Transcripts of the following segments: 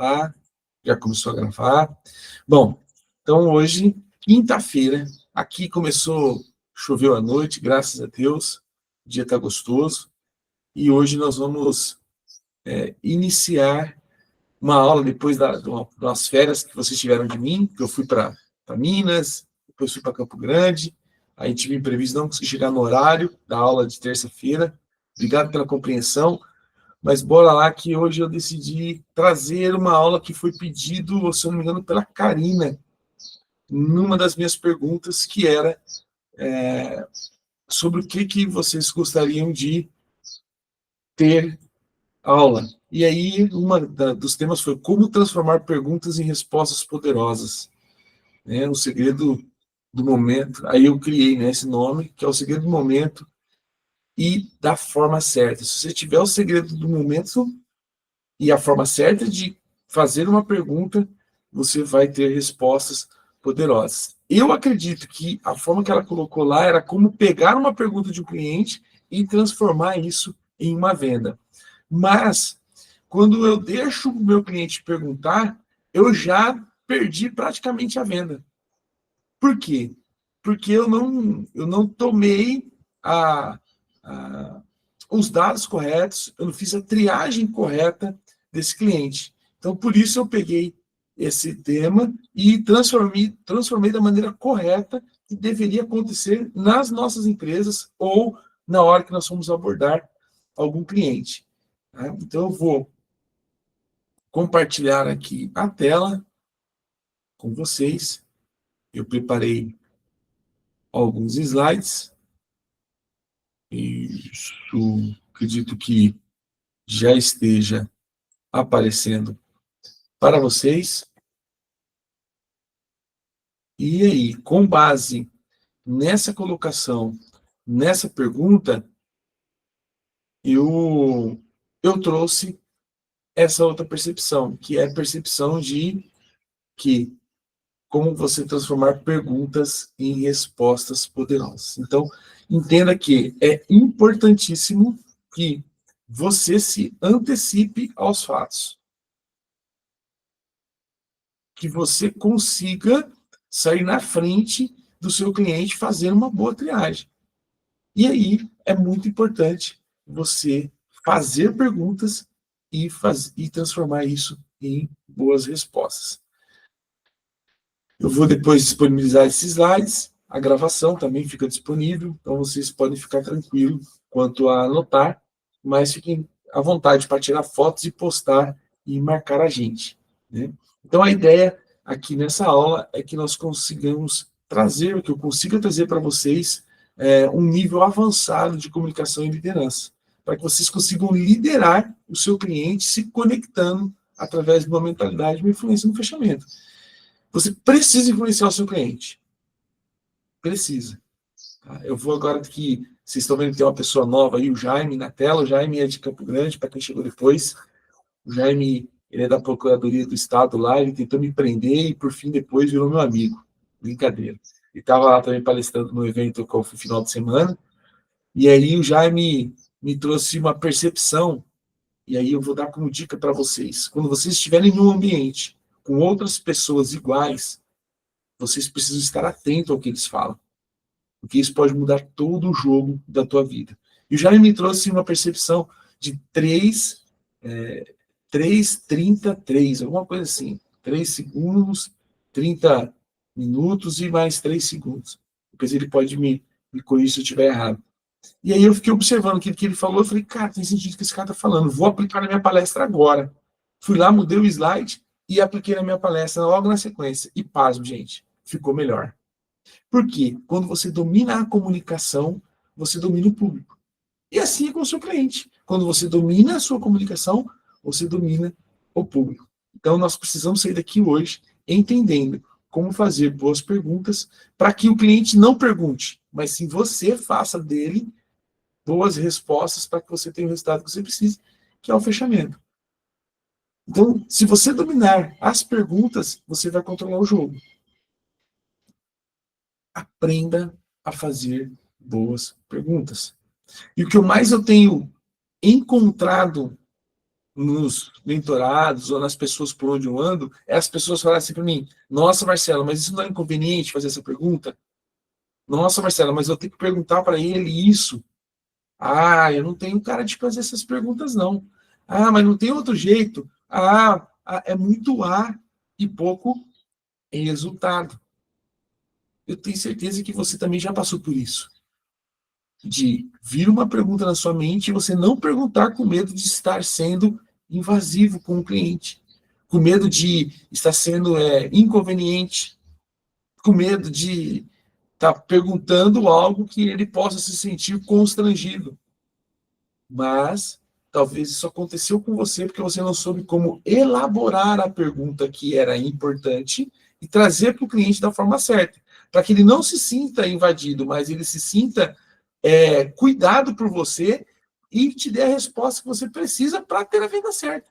Ah, já começou a gravar. Bom, então hoje, quinta-feira, aqui começou, choveu à noite, graças a Deus, o dia está gostoso, e hoje nós vamos iniciar uma aula depois das férias que vocês tiveram de mim, que eu fui para Minas, depois fui para Campo Grande, aí tive imprevisto, não consegui chegar no horário da aula de terça-feira. Obrigado pela compreensão. Mas bora lá que hoje eu decidi trazer uma aula que foi pedido, se eu não me engano, pela Karina, numa das minhas perguntas, que era sobre o que vocês gostariam de ter aula. E aí, dos temas foi como transformar perguntas em respostas poderosas. O segredo do momento. Aí eu criei, né, esse nome, que é o segredo do momento e da forma certa. Se você tiver o segredo do momento e a forma certa de fazer uma pergunta, você vai ter respostas poderosas. Eu acredito que a forma que ela colocou lá era como pegar uma pergunta de um cliente e transformar isso em uma venda. Mas, quando eu deixo o meu cliente perguntar, eu já perdi praticamente a venda. Por quê? Porque eu não tomei os dados corretos, eu não fiz a triagem correta desse cliente. Então, por isso eu peguei esse tema e transformei da maneira correta que deveria acontecer nas nossas empresas ou na hora que nós formos abordar algum cliente. Tá? Então, eu vou compartilhar aqui a tela com vocês. Eu preparei alguns slides. Isso, acredito que já esteja aparecendo para vocês. E aí, com base nessa colocação, nessa pergunta, eu trouxe essa outra percepção, que é a percepção de que como você transformar perguntas em respostas poderosas. Então, entenda que é importantíssimo que você se antecipe aos fatos, que você consiga sair na frente do seu cliente fazendo uma boa triagem. E aí é muito importante você fazer perguntas e transformar isso em boas respostas. Eu vou depois disponibilizar esses slides, a gravação também fica disponível, então vocês podem ficar tranquilos quanto a anotar, mas fiquem à vontade para tirar fotos e postar e marcar a gente. Né? Então a ideia aqui nessa aula é que nós consigamos trazer, que eu consiga trazer para vocês um nível avançado de comunicação e liderança, para que vocês consigam liderar o seu cliente se conectando através de uma mentalidade, uma influência no fechamento. Você precisa influenciar o seu cliente. Precisa. Tá? Eu vou agora que vocês estão vendo que tem uma pessoa nova aí, o Jaime, na tela. O Jaime é de Campo Grande, para quem chegou depois. O Jaime, ele é da Procuradoria do Estado lá, ele tentou me prender e, por fim, depois virou meu amigo. Brincadeira. Ele estava lá também palestrando no evento que foi no final de semana. E aí o Jaime me trouxe uma percepção, e aí eu vou dar como dica para vocês. Quando vocês estiverem num ambiente com outras pessoas iguais, vocês precisam estar atentos ao que eles falam, porque isso pode mudar todo o jogo da tua vida. E o Jaime me trouxe uma percepção de 3:33, alguma coisa assim, 3 segundos, 30 minutos e mais 3 segundos. Depois ele pode me corrigir se eu estiver errado. E aí eu fiquei observando aquilo que ele falou, eu falei, cara, tem sentido o que esse cara está falando, vou aplicar na minha palestra agora. Fui lá, mudei o slide e apliquei na minha palestra logo na sequência. E pasmo, gente, ficou melhor. Por quê? Quando você domina a comunicação, você domina o público. E assim é com o seu cliente. Quando você domina a sua comunicação, você domina o público. Então, nós precisamos sair daqui hoje entendendo como fazer boas perguntas para que o cliente não pergunte, mas sim você faça dele boas respostas para que você tenha o resultado que você precisa, que é o fechamento. Então, se você dominar as perguntas, você vai controlar o jogo. Aprenda a fazer boas perguntas. E o que mais eu tenho encontrado nos mentorados ou nas pessoas por onde eu ando, é as pessoas falarem assim para mim: nossa, Marcelo, mas isso não é inconveniente fazer essa pergunta? Nossa, Marcelo, mas eu tenho que perguntar para ele isso. Ah, eu não tenho cara de fazer essas perguntas, não. Ah, mas não tem outro jeito. É muito A e pouco resultado. Eu tenho certeza que você também já passou por isso. De vir uma pergunta na sua mente e você não perguntar com medo de estar sendo invasivo com o cliente, com medo de estar sendo inconveniente, com medo de estar perguntando algo que ele possa se sentir constrangido. Mas talvez isso aconteceu com você porque você não soube como elaborar a pergunta que era importante e trazer para o cliente da forma certa, para que ele não se sinta invadido, mas ele se sinta cuidado por você e te dê a resposta que você precisa para ter a venda certa.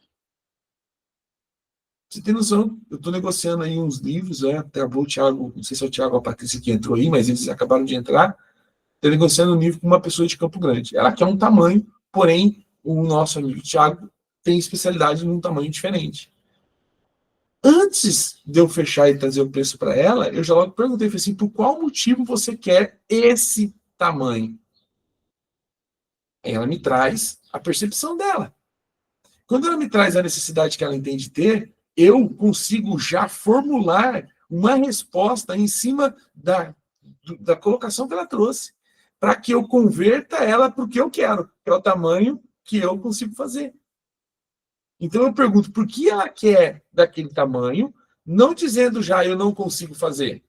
Você tem noção? Eu estou negociando aí uns livros, acabou o Thiago, não sei se é o Thiago ou a Patrícia que entrou aí, mas eles acabaram de entrar. Estou negociando um livro com uma pessoa de Campo Grande. Ela quer um tamanho, porém, o nosso amigo Thiago tem especialidade num tamanho diferente. Antes de eu fechar e trazer o preço para ela, eu já logo perguntei, falei assim, por qual motivo você quer esse tamanho? Aí ela me traz a percepção dela. Quando ela me traz a necessidade que ela entende ter, eu consigo já formular uma resposta em cima da colocação que ela trouxe, para que eu converta ela para o que eu quero, que é o tamanho que eu consigo fazer. Então eu pergunto por que ela quer daquele tamanho, não dizendo já eu não consigo fazer.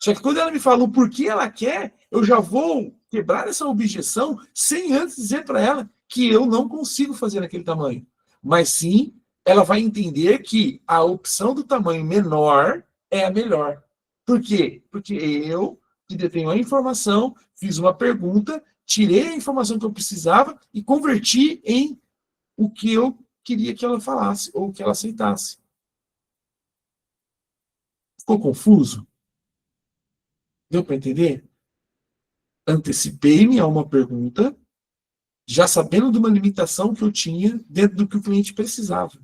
Só que quando ela me fala o porquê ela quer, eu já vou quebrar essa objeção sem antes dizer para ela que eu não consigo fazer naquele tamanho. Mas sim, ela vai entender que a opção do tamanho menor é a melhor. Por quê? Porque eu, que detenho a informação, fiz uma pergunta, tirei a informação que eu precisava e converti em o que eu queria que ela falasse ou que ela aceitasse. Ficou confuso? Deu para entender? Antecipei-me a uma pergunta, já sabendo de uma limitação que eu tinha dentro do que o cliente precisava,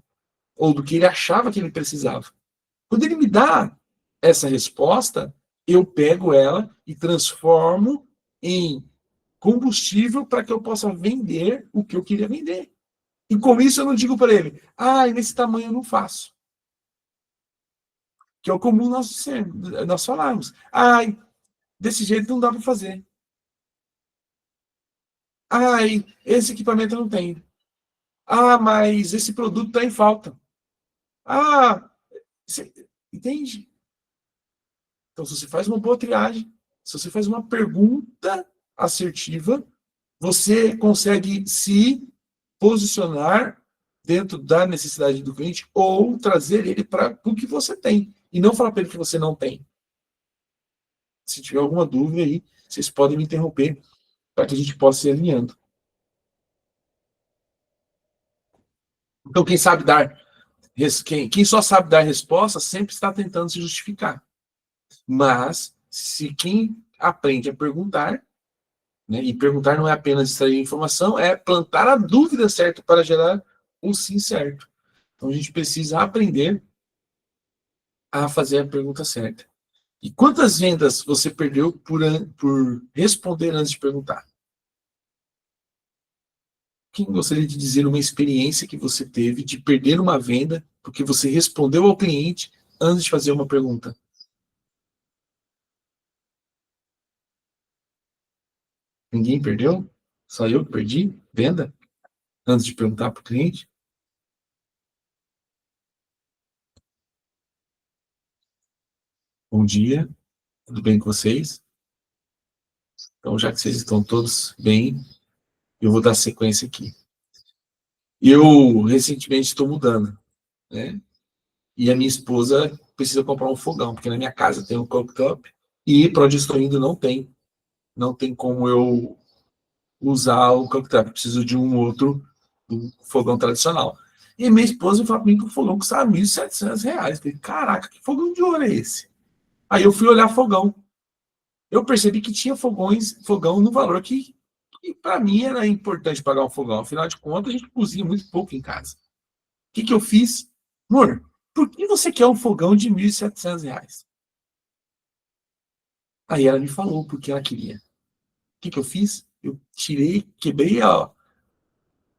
ou do que ele achava que ele precisava. Quando ele me dá essa resposta, eu pego ela e transformo em combustível para que eu possa vender o que eu queria vender. E com isso eu não digo para ele, nesse tamanho eu não faço. Que é o comum nós falarmos. Desse jeito não dá para fazer. Esse equipamento eu não tenho. Mas esse produto está em falta. Você entende? Então, se você faz uma boa triagem, se você faz uma pergunta assertiva, você consegue se posicionar dentro da necessidade do cliente ou trazer ele para o que você tem. E não falar para ele que você não tem. Se tiver alguma dúvida aí, vocês podem me interromper para que a gente possa ir alinhando. Então, quem só sabe dar resposta sempre está tentando se justificar. Mas, se quem aprende a perguntar, né, e perguntar não é apenas extrair informação, é plantar a dúvida certa para gerar o sim certo. Então, a gente precisa aprender a fazer a pergunta certa. E quantas vendas você perdeu por responder antes de perguntar? Quem gostaria de dizer uma experiência que você teve de perder uma venda porque você respondeu ao cliente antes de fazer uma pergunta? Ninguém perdeu? Só eu que perdi venda antes de perguntar para o cliente? Bom dia, tudo bem com vocês? Então, já que vocês estão todos bem, eu vou dar sequência aqui. Eu, recentemente, estou mudando, né? E a minha esposa precisa comprar um fogão, porque na minha casa tem um cooktop e para onde eu estou indo não tem. Não tem como eu usar o cooktop. Preciso de um outro fogão tradicional. E minha esposa falou para mim que o fogão custava R$ 1.700. Eu falei, caraca, que fogão de ouro é esse? Aí eu fui olhar fogão. Eu percebi que tinha fogão no valor que E para mim era importante pagar um fogão. Afinal de contas, a gente cozinha muito pouco em casa. O que eu fiz? Amor, por que você quer um fogão de R$ 1.700? Aí ela me falou porque ela queria. O que eu fiz? Eu quebrei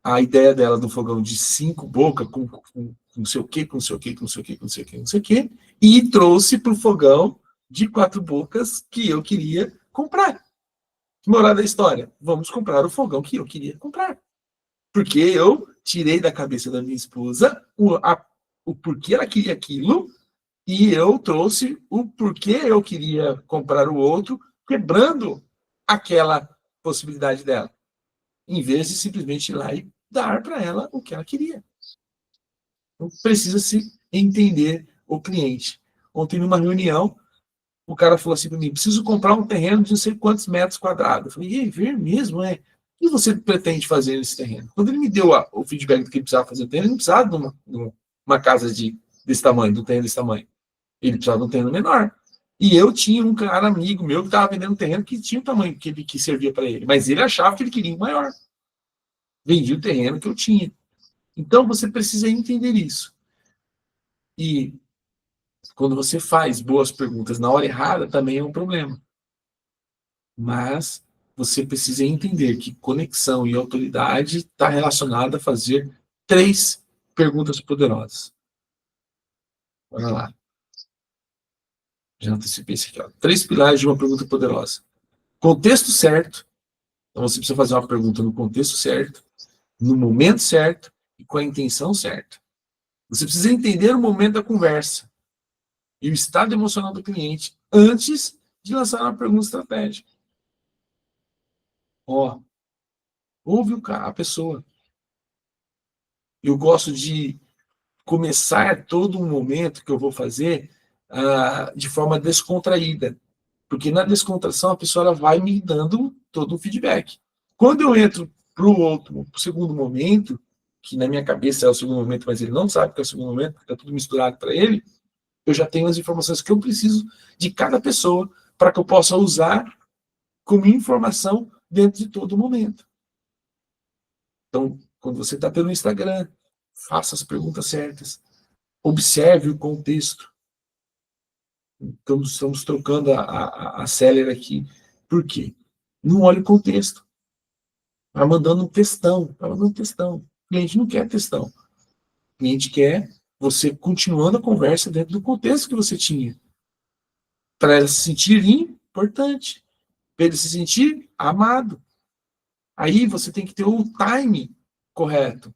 a ideia dela do fogão de 5 bocas, com não sei o que, com não sei o que, com não sei o que, com não sei o que, não sei o que, e trouxe para o fogão de 4 bocas que eu queria comprar. Moral da história, vamos comprar o fogão que eu queria comprar. Porque eu tirei da cabeça da minha esposa o porquê ela queria aquilo, e eu trouxe o porquê eu queria comprar o outro, quebrando aquela possibilidade dela, em vez de simplesmente ir lá e dar para ela o que ela queria. Então, precisa-se entender o cliente. Ontem, numa reunião, o cara falou assim para mim: preciso comprar um terreno de não sei quantos metros quadrados. Eu falei: e ver mesmo, é? O que você pretende fazer nesse terreno? Quando ele me deu o feedback do que ele precisava fazer no terreno, ele não precisava de uma casa desse tamanho, de um terreno desse tamanho. Ele precisava de um terreno menor. E eu tinha um cara amigo meu que estava vendendo um terreno que tinha o tamanho que servia para ele. Mas ele achava que ele queria um maior. Vendi o terreno que eu tinha. Então, você precisa entender isso. E quando você faz boas perguntas na hora errada, também é um problema. Mas você precisa entender que conexão e autoridade está relacionada a fazer 3 perguntas poderosas. Olha lá. Já antecipei isso aqui. 3 pilares de uma pergunta poderosa. Contexto certo. Então você precisa fazer uma pergunta no contexto certo, no momento certo e com a intenção certa. Você precisa entender o momento da conversa e o estado emocional do cliente antes de lançar uma pergunta estratégica. Ouve a pessoa. Eu gosto de começar todo um momento que eu vou fazer de forma descontraída, porque na descontração a pessoa ela vai me dando todo o feedback. Quando eu entro para o segundo momento, que na minha cabeça é o segundo momento, mas ele não sabe que é o segundo momento, porque está tudo misturado para ele, eu já tenho as informações que eu preciso de cada pessoa para que eu possa usar como informação dentro de todo momento. Então, quando você está pelo Instagram, faça as perguntas certas, observe o contexto. Então, estamos trocando a Seller aqui. Por quê? Não olhe o contexto. Vai mandando um textão. Vai mandando um textão. O cliente não quer textão. O cliente quer você continuando a conversa dentro do contexto que você tinha. Para ele se sentir importante. Para ele se sentir amado. Aí você tem que ter o time correto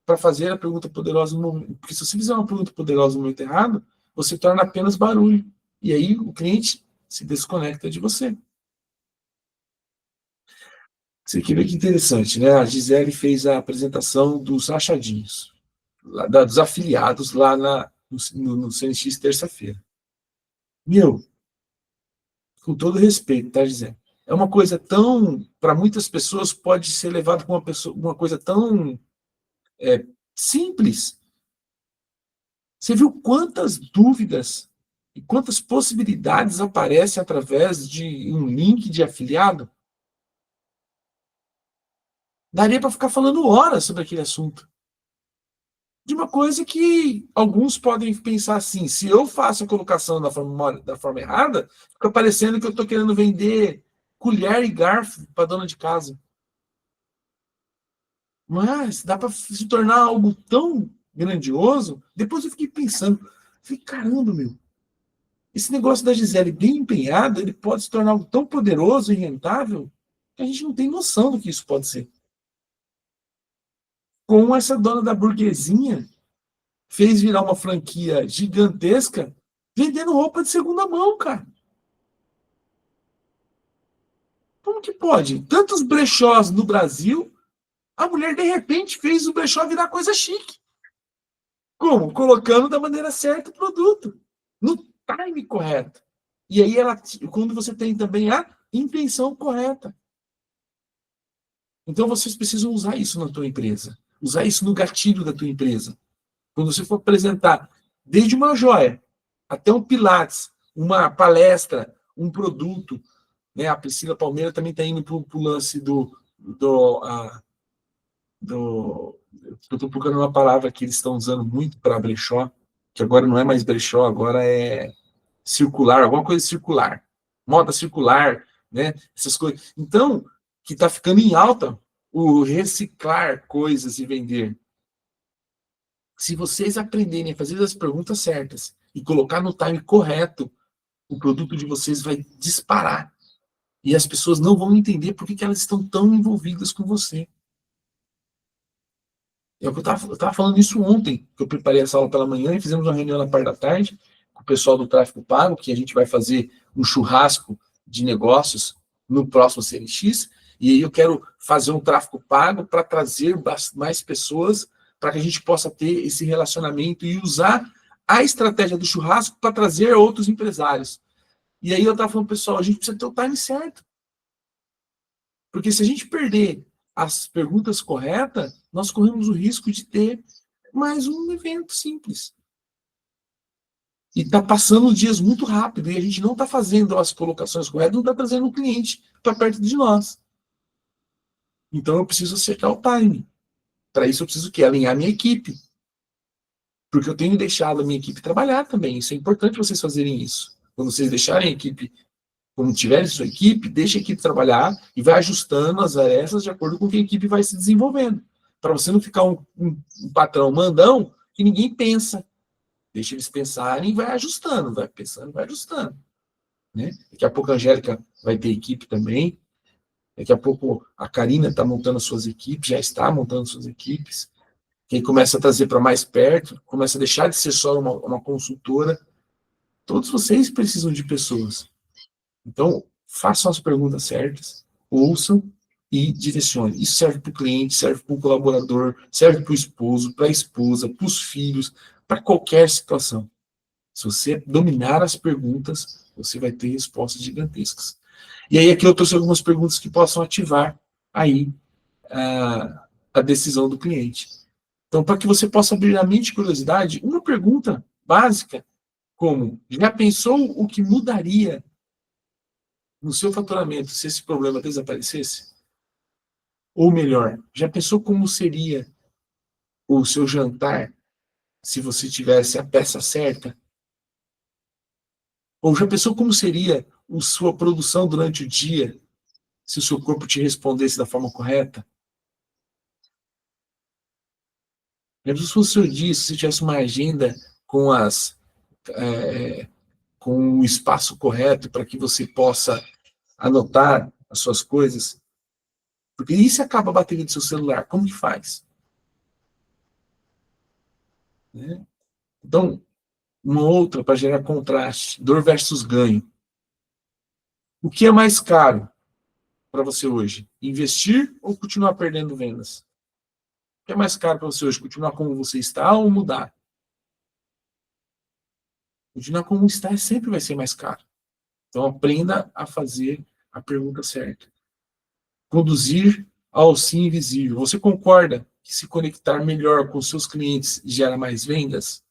para fazer a pergunta poderosa no momento. Porque se você fizer uma pergunta poderosa no momento errado, você torna apenas barulho. E aí o cliente se desconecta de você. Você quer ver que interessante, né? A Gisele fez a apresentação dos achadinhos, dos afiliados lá no CNX terça-feira. Meu, com todo respeito, tá, Gisele? É uma coisa tão, para muitas pessoas, pode ser levado como uma coisa tão simples. Você viu quantas dúvidas e quantas possibilidades aparecem através de um link de afiliado? Daria para ficar falando horas sobre aquele assunto. De uma coisa que alguns podem pensar assim: se eu faço a colocação da forma errada, fica parecendo que eu estou querendo vender colher e garfo para dona de casa. Mas dá para se tornar algo tão grandioso. Depois eu fiquei pensando, falei, caramba, meu, esse negócio da Gisele bem empenhada, ele pode se tornar algo tão poderoso e rentável que a gente não tem noção do que isso pode ser. Com essa dona da burguesinha, fez virar uma franquia gigantesca vendendo roupa de segunda mão, cara. Como que pode? Tantos brechós no Brasil, a mulher de repente fez o brechó virar coisa chique. Como? Colocando da maneira certa o produto, no time correto. E aí, quando você tem também a intenção correta. Então, vocês precisam usar isso na tua empresa. Usar isso no gatilho da tua empresa. Quando você for apresentar desde uma joia até um pilates, uma palestra, um produto, né? A Priscila Palmeira também está indo para o lance eu estou procurando uma palavra que eles estão usando muito para brechó, que agora não é mais brechó, agora é circular, alguma coisa circular, moda circular, né? Essas coisas. Então, que está ficando em alta o reciclar coisas e vender. Se vocês aprenderem a fazer as perguntas certas e colocar no time correto, o produto de vocês vai disparar. E as pessoas não vão entender por que elas estão tão envolvidas com você. Eu estava falando isso ontem, que eu preparei essa aula pela manhã e fizemos uma reunião na parte da tarde com o pessoal do tráfego pago, que a gente vai fazer um churrasco de negócios no próximo CNX, e aí eu quero fazer um tráfego pago para trazer mais pessoas, para que a gente possa ter esse relacionamento e usar a estratégia do churrasco para trazer outros empresários. E aí eu estava falando, pessoal, a gente precisa ter o time certo. Porque se a gente perder as perguntas corretas, nós corremos o risco de ter mais um evento simples. E está passando dias muito rápido, e a gente não está fazendo as colocações corretas, não está trazendo o cliente para perto de nós. Então eu preciso acertar o time. Para isso eu preciso o quê? Alinhar a minha equipe. Porque eu tenho deixado a minha equipe trabalhar também. Isso é importante vocês fazerem isso. Quando vocês deixarem a equipe, quando tiverem sua equipe, deixe a equipe trabalhar e vai ajustando as arefas de acordo com que a equipe vai se desenvolvendo. Para você não ficar um patrão mandão que ninguém pensa. Deixa eles pensarem e vai ajustando, vai pensando, vai ajustando. Né? Daqui a pouco a Angélica vai ter equipe também. Daqui a pouco a Karina está montando suas equipes, já está montando suas equipes. Quem começa a trazer para mais perto, começa a deixar de ser só uma consultora. Todos vocês precisam de pessoas. Então, façam as perguntas certas, ouçam e direcione. Isso serve para o cliente, serve para o colaborador, serve para o esposo, para a esposa, para os filhos, para qualquer situação. Se você dominar as perguntas, você vai ter respostas gigantescas. E aí aqui eu trouxe algumas perguntas que possam ativar aí a decisão do cliente. Então, para que você possa abrir a mente e curiosidade, uma pergunta básica como, já pensou o que mudaria no seu faturamento se esse problema desaparecesse? Ou melhor, já pensou como seria o seu jantar se você tivesse a peça certa? Ou já pensou como seria a sua produção durante o dia se o seu corpo te respondesse da forma correta? Já pensou se o seu dia, se você tivesse uma agenda com com o espaço correto para que você possa anotar as suas coisas? Porque isso acaba a bateria do seu celular. Como que faz? Né? Então, uma outra para gerar contraste, dor versus ganho. O que é mais caro para você hoje? Investir ou continuar perdendo vendas? O que é mais caro para você hoje? Continuar como você está ou mudar? Continuar como está sempre vai ser mais caro. Então aprenda a fazer a pergunta certa. Conduzir ao sim invisível. Você concorda que se conectar melhor com seus clientes gera mais vendas?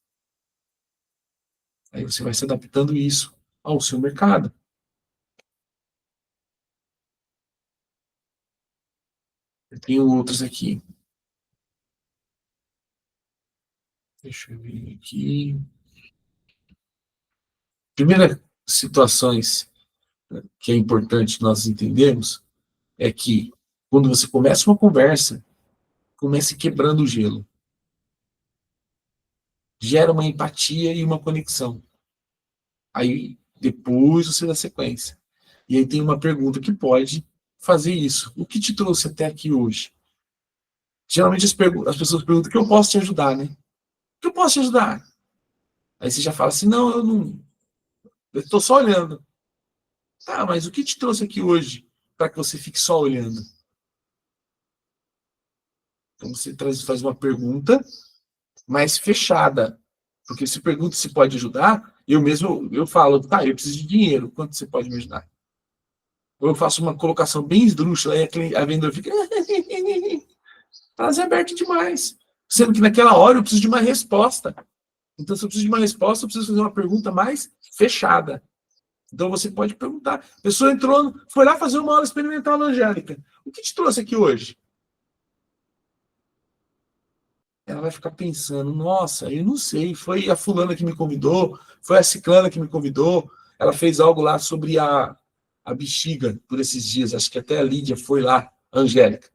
Aí você vai se adaptando isso ao seu mercado. Eu tenho outros aqui. Deixa eu ver aqui. Primeira situações que é importante nós entendermos é que quando você começa uma conversa, comece quebrando o gelo. Gera uma empatia e uma conexão. Aí depois você dá sequência. E aí tem uma pergunta que pode fazer isso. O que te trouxe até aqui hoje? Geralmente as pessoas perguntam: o que eu posso te ajudar, né? O que eu posso te ajudar? Aí você já fala assim: não, eu não. Eu estou só olhando. Tá, mas o que te trouxe aqui hoje para que você fique só olhando? Então você faz uma pergunta mais fechada. Porque se pergunta se pode ajudar, eu mesmo eu falo: tá, eu preciso de dinheiro, quanto você pode me ajudar? Ou eu faço uma colocação bem esdrúxula, aí a vendedora fica. Prazer aberto demais. Sendo que naquela hora eu preciso de uma resposta. Então, se eu preciso de uma resposta, eu preciso fazer uma pergunta mais fechada. Então você pode perguntar. A pessoa entrou, foi lá fazer uma aula experimental na Angélica. O que te trouxe aqui hoje? Ela vai ficar pensando, nossa, eu não sei, foi a fulana que me convidou, foi a ciclana que me convidou, ela fez algo lá sobre a bexiga por esses dias, acho que até a Lídia foi lá, a Angélica.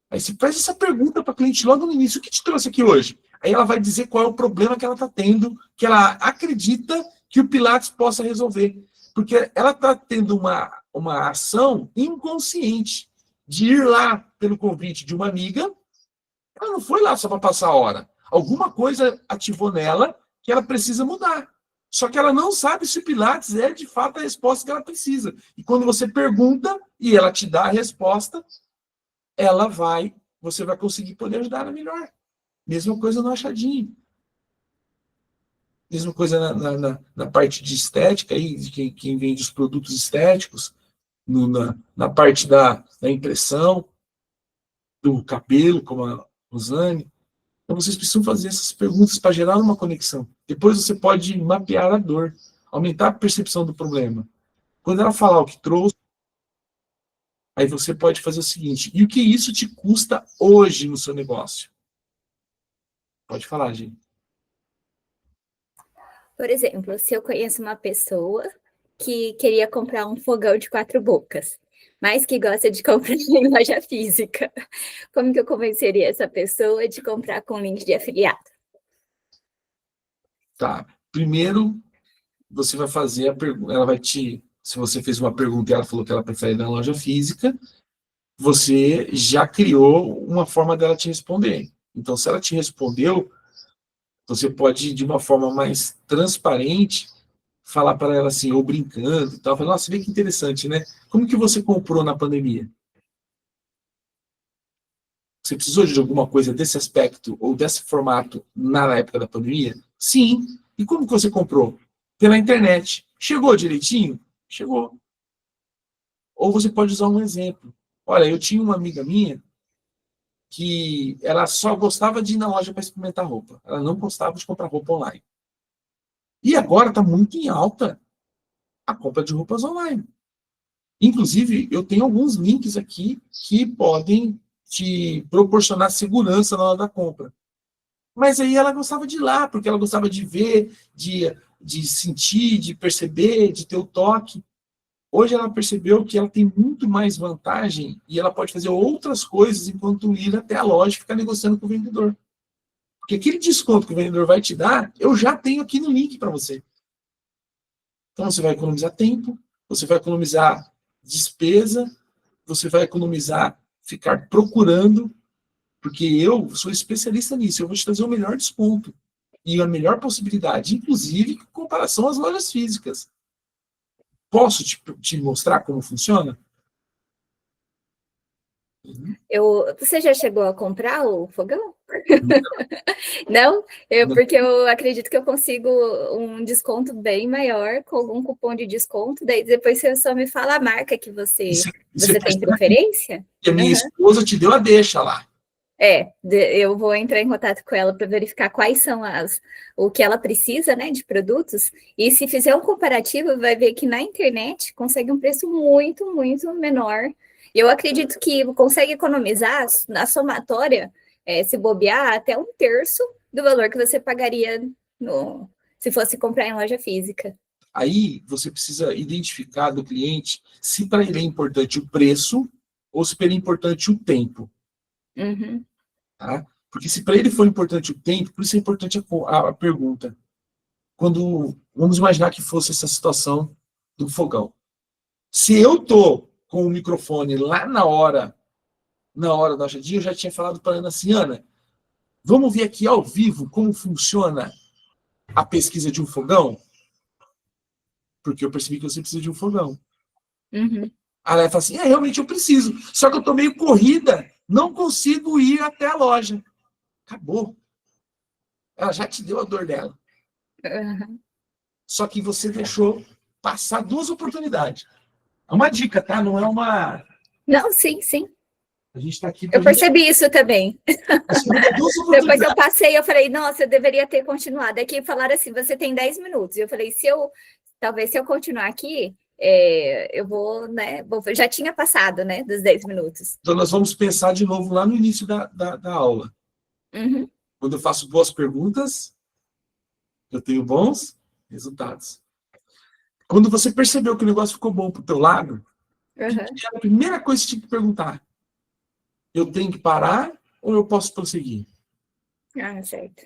Aí você faz essa pergunta para a cliente logo no início, o que te trouxe aqui hoje? Aí ela vai dizer qual é o problema que ela está tendo, que ela acredita que o Pilates possa resolver. Porque ela está tendo uma ação inconsciente de ir lá pelo convite de uma amiga. Ela não foi lá só para passar a hora. Alguma coisa ativou nela que ela precisa mudar. Só que ela não sabe se o Pilates é de fato a resposta que ela precisa. E quando você pergunta e ela te dá a resposta, você vai conseguir poder ajudar ela melhor. Mesma coisa no achadinho. Mesma coisa na parte de estética, aí, de quem vende os produtos estéticos, na parte da impressão, do cabelo, como a Rosane. Então, vocês precisam fazer essas perguntas para gerar uma conexão. Depois você pode mapear a dor, aumentar a percepção do problema. Quando ela falar o que trouxe, aí você pode fazer o seguinte, e o que isso te custa hoje no seu negócio? Pode falar, gente. Por exemplo, se eu conheço uma pessoa que queria comprar um fogão de 4 bocas, mas que gosta de comprar em loja física, como que eu convenceria essa pessoa de comprar com link de afiliado? Tá. Primeiro, você vai fazer a pergunta, ela vai se você fez uma pergunta e ela falou que ela prefere na loja física, você já criou uma forma dela te responder. Então, se ela te respondeu, você pode, de uma forma mais transparente, falar para ela assim, ou brincando e tal, falar, nossa, vê que interessante, né? Como que você comprou na pandemia? Você precisou de alguma coisa desse aspecto ou desse formato na época da pandemia? Sim. E como que você comprou? Pela internet. Chegou direitinho? Chegou. Ou você pode usar um exemplo. Olha, eu tinha uma amiga minha que ela só gostava de ir na loja para experimentar roupa. Ela não gostava de comprar roupa online. E agora está muito em alta a compra de roupas online. Inclusive, eu tenho alguns links aqui que podem te proporcionar segurança na hora da compra. Mas aí ela gostava de ir lá, porque ela gostava de ver, de sentir, de perceber, de ter o toque. Hoje ela percebeu que ela tem muito mais vantagem e ela pode fazer outras coisas enquanto ir até a loja e ficar negociando com o vendedor. Porque aquele desconto que o vendedor vai te dar, eu já tenho aqui no link para você. Então você vai economizar tempo, você vai economizar despesa, você vai economizar ficar procurando, porque eu sou especialista nisso, eu vou te trazer o melhor desconto e a melhor possibilidade, inclusive em comparação às lojas físicas. Posso te mostrar como funciona? Você já chegou a comprar o fogão? Não? Porque eu acredito que eu consigo um desconto bem maior com algum cupom de desconto, daí depois você só me fala a marca que você tem preferência. E a minha esposa te deu a deixa lá. Eu vou entrar em contato com ela para verificar quais são o que ela precisa, né, de produtos, e se fizer um comparativo, vai ver que na internet consegue um preço muito, muito menor. Eu acredito que consegue economizar na somatória, se bobear, até 1/3 do valor que você pagaria se fosse comprar em loja física. Aí você precisa identificar do cliente se para ele é importante o preço ou se para ele é importante o tempo. Uhum. Tá? Porque se para ele for importante o tempo, por isso é importante a pergunta. Vamos imaginar que fosse essa situação do fogão. Se eu estou com o microfone lá na hora da achadinha, eu já tinha falado para a Ana assim, Ana, vamos ver aqui ao vivo como funciona a pesquisa de um fogão? Porque eu percebi que você precisa de um fogão. Uhum. Aí ela fala assim, realmente eu preciso, só que eu estou meio corrida, não consigo ir até a loja. Acabou. Ela já te deu a dor dela. Uhum. Só que você deixou passar 2 oportunidades. É uma dica, tá? Não é uma... Não, sim. A gente está aqui... Eu percebi isso também. Depois eu passei, eu falei, nossa, eu deveria ter continuado. Aqui falaram assim, você tem 10 minutos. Eu falei, se eu talvez se eu continuar aqui, eu vou, né? Já tinha passado, né? Dos 10 minutos. Então, nós vamos pensar de novo lá no início da aula. Uhum. Quando eu faço boas perguntas, eu tenho bons resultados. Quando você percebeu que o negócio ficou bom para o teu lado, a primeira coisa que você tinha que perguntar: eu tenho que parar ou eu posso prosseguir? Ah, certo.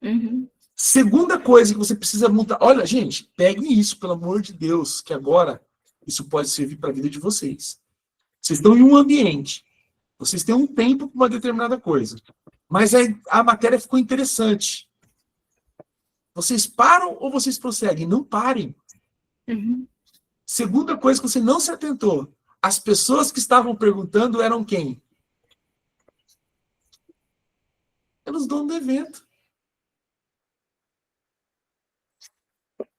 Uhum. Segunda coisa que você precisa mudar. Olha, gente, peguem isso, pelo amor de Deus, que agora isso pode servir para a vida de vocês. Vocês estão em um ambiente, vocês têm um tempo para uma determinada coisa, mas a matéria ficou interessante. Vocês param ou vocês prosseguem? Não parem. Uhum. Segunda coisa que você não se atentou: as pessoas que estavam perguntando eram quem? Eram os donos do evento.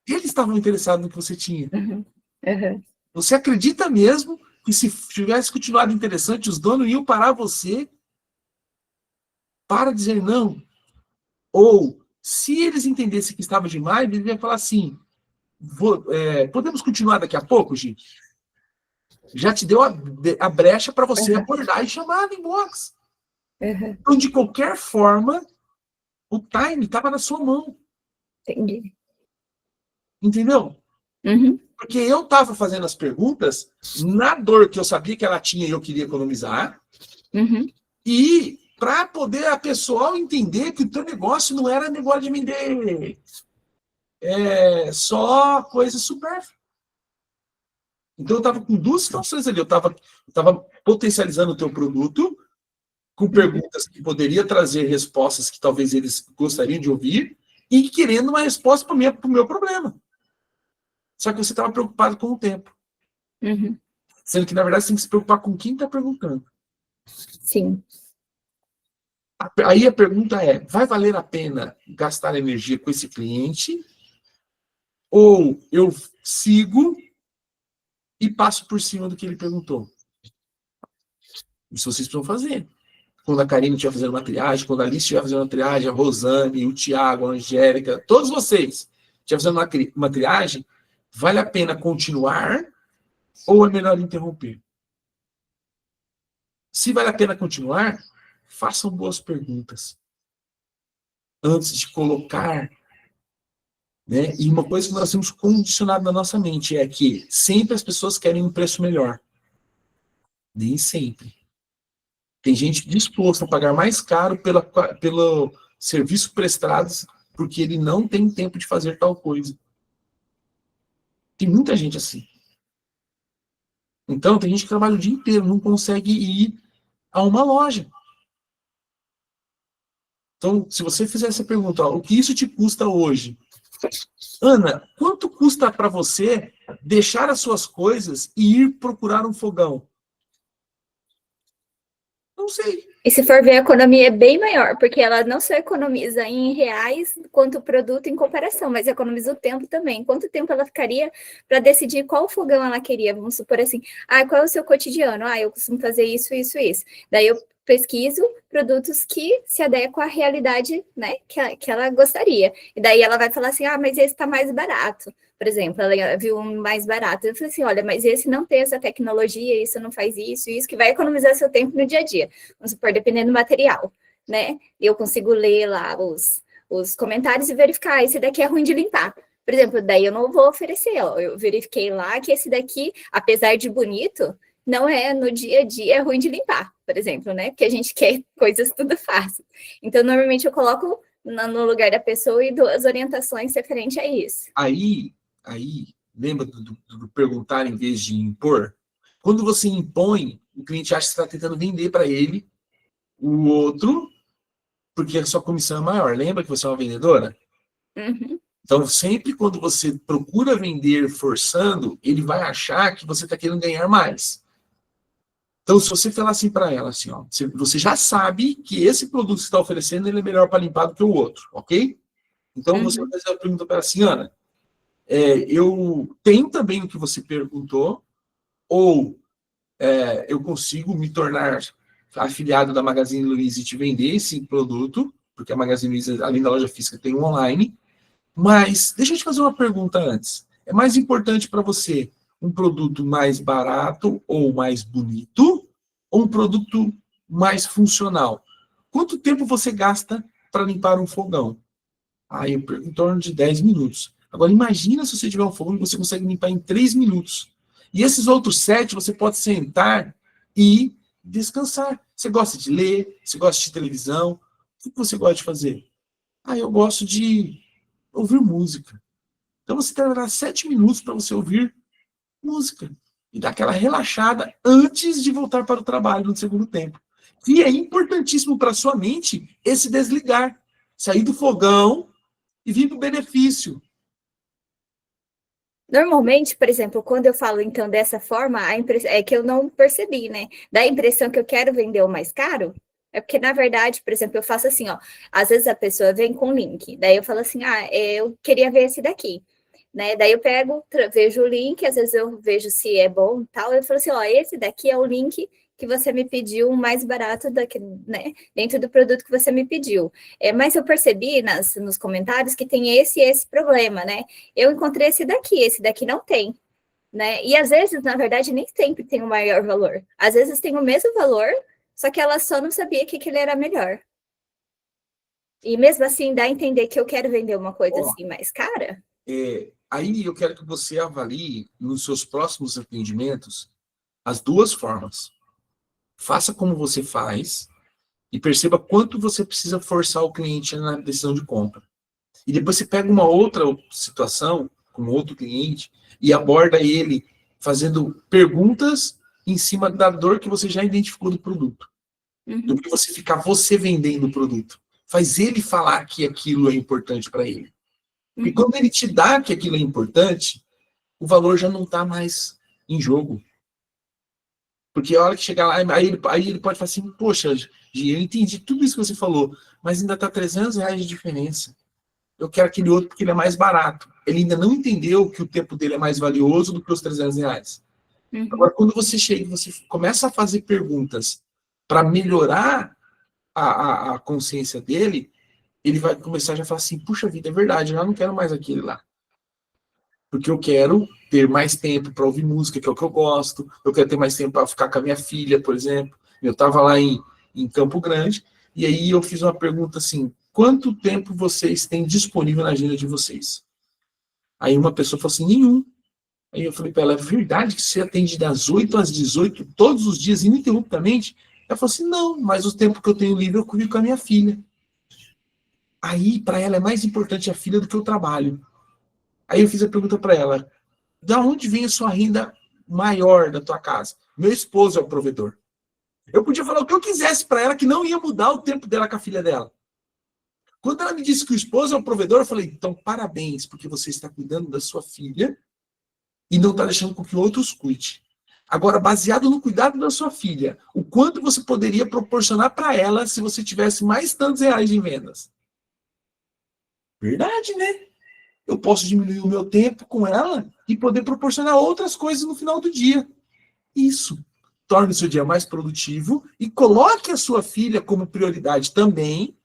Eles estavam interessados no que você tinha. Uhum. Uhum. Você acredita mesmo que se tivesse continuado interessante, os donos iam parar você para dizer não? Ou, se eles entendessem que estava demais, eles iam falar assim: podemos continuar daqui a pouco, gente? Já te deu a brecha para você abordar e chamar no inbox. Então, de qualquer forma, o time estava na sua mão. Entendi. Entendeu? Uhum. Porque eu estava fazendo as perguntas na dor que eu sabia que ela tinha e eu queria economizar. Uhum. E para poder a pessoa entender que o teu negócio não era negócio de vender só coisa supérflua. Então eu estava com duas situações ali. Eu estava potencializando o teu produto com perguntas que poderia trazer respostas que talvez eles gostariam de ouvir e querendo uma resposta para o meu problema. Só que você estava preocupado com o tempo. Uhum. Sendo que, na verdade, você tem que se preocupar com quem está perguntando. Sim. Aí a pergunta é: vai valer a pena gastar energia com esse cliente? Ou eu sigo e passo por cima do que ele perguntou? Isso vocês precisam fazer. Quando a Karine estiver fazendo uma triagem, quando a Alice estiver fazendo uma triagem, a Rosane, o Tiago, a Angélica, todos vocês estiver fazendo uma triagem, vale a pena continuar ou é melhor interromper? Se vale a pena continuar, façam boas perguntas antes de colocar. Né? E uma coisa que nós temos condicionado na nossa mente é que sempre as pessoas querem um preço melhor. Nem sempre. Tem gente disposta a pagar mais caro pelo serviço prestado porque ele não tem tempo de fazer tal coisa. Tem muita gente assim. Então, tem gente que trabalha o dia inteiro, não consegue ir a uma loja. Então, se você fizer essa pergunta, ó, o que isso te custa hoje? Ana, quanto custa para você deixar as suas coisas e ir procurar um fogão? Não sei. E se for ver, a economia é bem maior, porque ela não só economiza em reais quanto produto em comparação, mas economiza o tempo também. Quanto tempo ela ficaria para decidir qual fogão ela queria? Vamos supor assim, qual é o seu cotidiano? Eu costumo fazer isso, isso, isso. Daí eu pesquiso produtos que se adequam à realidade, né, que ela gostaria. E daí ela vai falar assim, mas esse está mais barato. Por exemplo, ela viu um mais barato. Eu falei assim, olha, mas esse não tem essa tecnologia, isso não faz isso, que vai economizar seu tempo no dia a dia. Vamos supor, dependendo do material, né? Eu consigo ler lá os comentários e verificar, esse daqui é ruim de limpar. Por exemplo, daí eu não vou oferecer, eu verifiquei lá que esse daqui, apesar de bonito, não é no dia a dia, é ruim de limpar, por exemplo, né? Porque a gente quer coisas tudo fácil. Então, normalmente eu coloco no lugar da pessoa e dou as orientações referente a isso. Aí lembra do perguntar em vez de impor? Quando você impõe, o cliente acha que você está tentando vender para ele o outro, porque a sua comissão é maior. Lembra que você é uma vendedora? Uhum. Então, sempre quando você procura vender forçando, ele vai achar que você está querendo ganhar mais. Então, se você falar assim para ela, assim, ó, você já sabe que esse produto que você está oferecendo ele é melhor para limpar do que o outro, ok? Então, você vai fazer a pergunta para ela assim, Ana, eu tenho também o que você perguntou, ou eu consigo me tornar afiliado da Magazine Luiza e te vender esse produto, porque a Magazine Luiza, além da loja física, tem um online, Mas, deixa eu te fazer uma pergunta antes. É mais importante para você um produto mais barato ou mais bonito, ou um produto mais funcional? Quanto tempo você gasta para limpar um fogão? Em torno de 10 minutos. Agora, imagina se você tiver um fogão e você consegue limpar em 3 minutos. E esses outros 7, você pode sentar e descansar. Você gosta de ler? Você gosta de televisão? O que você gosta de fazer? Eu gosto de ouvir música. Então, você terá 7 minutos para você ouvir música. E dar aquela relaxada antes de voltar para o trabalho no segundo tempo. E é importantíssimo para a sua mente esse desligar. Sair do fogão e vir para o benefício. Normalmente, por exemplo, quando eu falo então dessa forma, é que eu não percebi, né? Dá a impressão que eu quero vender o mais caro, é porque, na verdade, por exemplo, eu faço assim, ó. Às vezes a pessoa vem com link, daí eu falo assim, eu queria ver esse daqui, né? Daí eu pego, vejo o link, às vezes eu vejo se é bom e tal, eu falo assim, ó, esse daqui é o link que você me pediu, o mais barato daqui, né? Dentro do produto que você me pediu. Mas eu percebi nos comentários que tem esse problema, né? Eu encontrei esse daqui não tem, né? E às vezes, na verdade, nem sempre tem o maior valor. Às vezes tem o mesmo valor, só que ela só não sabia que ele era melhor. E mesmo assim, dá a entender que eu quero vender uma coisa assim mais cara. Aí eu quero que você avalie nos seus próximos atendimentos as duas formas. Faça como você faz e perceba quanto você precisa forçar o cliente na decisão de compra. E depois você pega uma outra situação, com outro cliente, e aborda ele fazendo perguntas em cima da dor que você já identificou do produto. Do que você ficar você vendendo o produto. Faz ele falar que aquilo é importante para ele. E quando ele te dá que aquilo é importante, o valor já não está mais em jogo. Porque a hora que chegar lá, aí ele pode falar assim, poxa, Gi, eu entendi tudo isso que você falou, mas ainda está R$300 de diferença. Eu quero aquele outro porque ele é mais barato. Ele ainda não entendeu que o tempo dele é mais valioso do que os R$300. Agora, quando você chega e você começa a fazer perguntas para melhorar a consciência dele, ele vai começar a falar assim, puxa vida, é verdade, eu já não quero mais aquele lá. Porque eu quero ter mais tempo para ouvir música, que é o que eu gosto, eu quero ter mais tempo para ficar com a minha filha, por exemplo. Eu estava lá em Campo Grande, e aí eu fiz uma pergunta assim, quanto tempo vocês têm disponível na agenda de vocês? Aí uma pessoa falou assim, nenhum. Aí eu falei para ela, é verdade que você atende das 8 às 18, todos os dias, ininterruptamente? Ela falou assim, não, mas o tempo que eu tenho livre eu cuido com a minha filha. Aí, para ela, é mais importante a filha do que o trabalho. Aí eu fiz a pergunta para ela, da onde vem a sua renda maior da tua casa? Meu esposo é o provedor. Eu podia falar o que eu quisesse para ela, que não ia mudar o tempo dela com a filha dela. Quando ela me disse que o esposo é o provedor, eu falei, então parabéns, porque você está cuidando da sua filha e não está deixando com que outros cuide. Agora, baseado no cuidado da sua filha, o quanto você poderia proporcionar para ela se você tivesse mais tantos reais em vendas? Verdade, né? Eu posso diminuir o meu tempo com ela e poder proporcionar outras coisas no final do dia. Isso. Torne o seu dia mais produtivo e coloque a sua filha como prioridade também,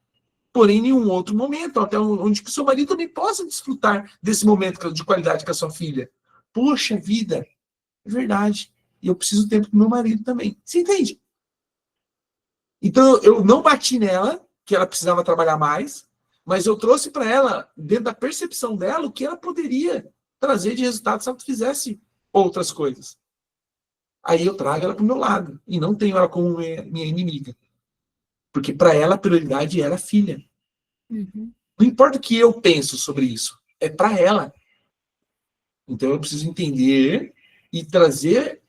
porém em nenhum outro momento, até onde que o seu marido também possa desfrutar desse momento de qualidade com a sua filha. Poxa vida, é verdade. E eu preciso do tempo com meu marido também. Você entende? Então, eu não bati nela, que ela precisava trabalhar mais, mas eu trouxe para ela, dentro da percepção dela, o que ela poderia trazer de resultado se ela fizesse outras coisas. Aí eu trago ela para o meu lado, e não tenho ela como minha inimiga. Porque para ela a prioridade era a filha. Não importa o que eu penso sobre isso, é para ela. Então eu preciso entender e trazer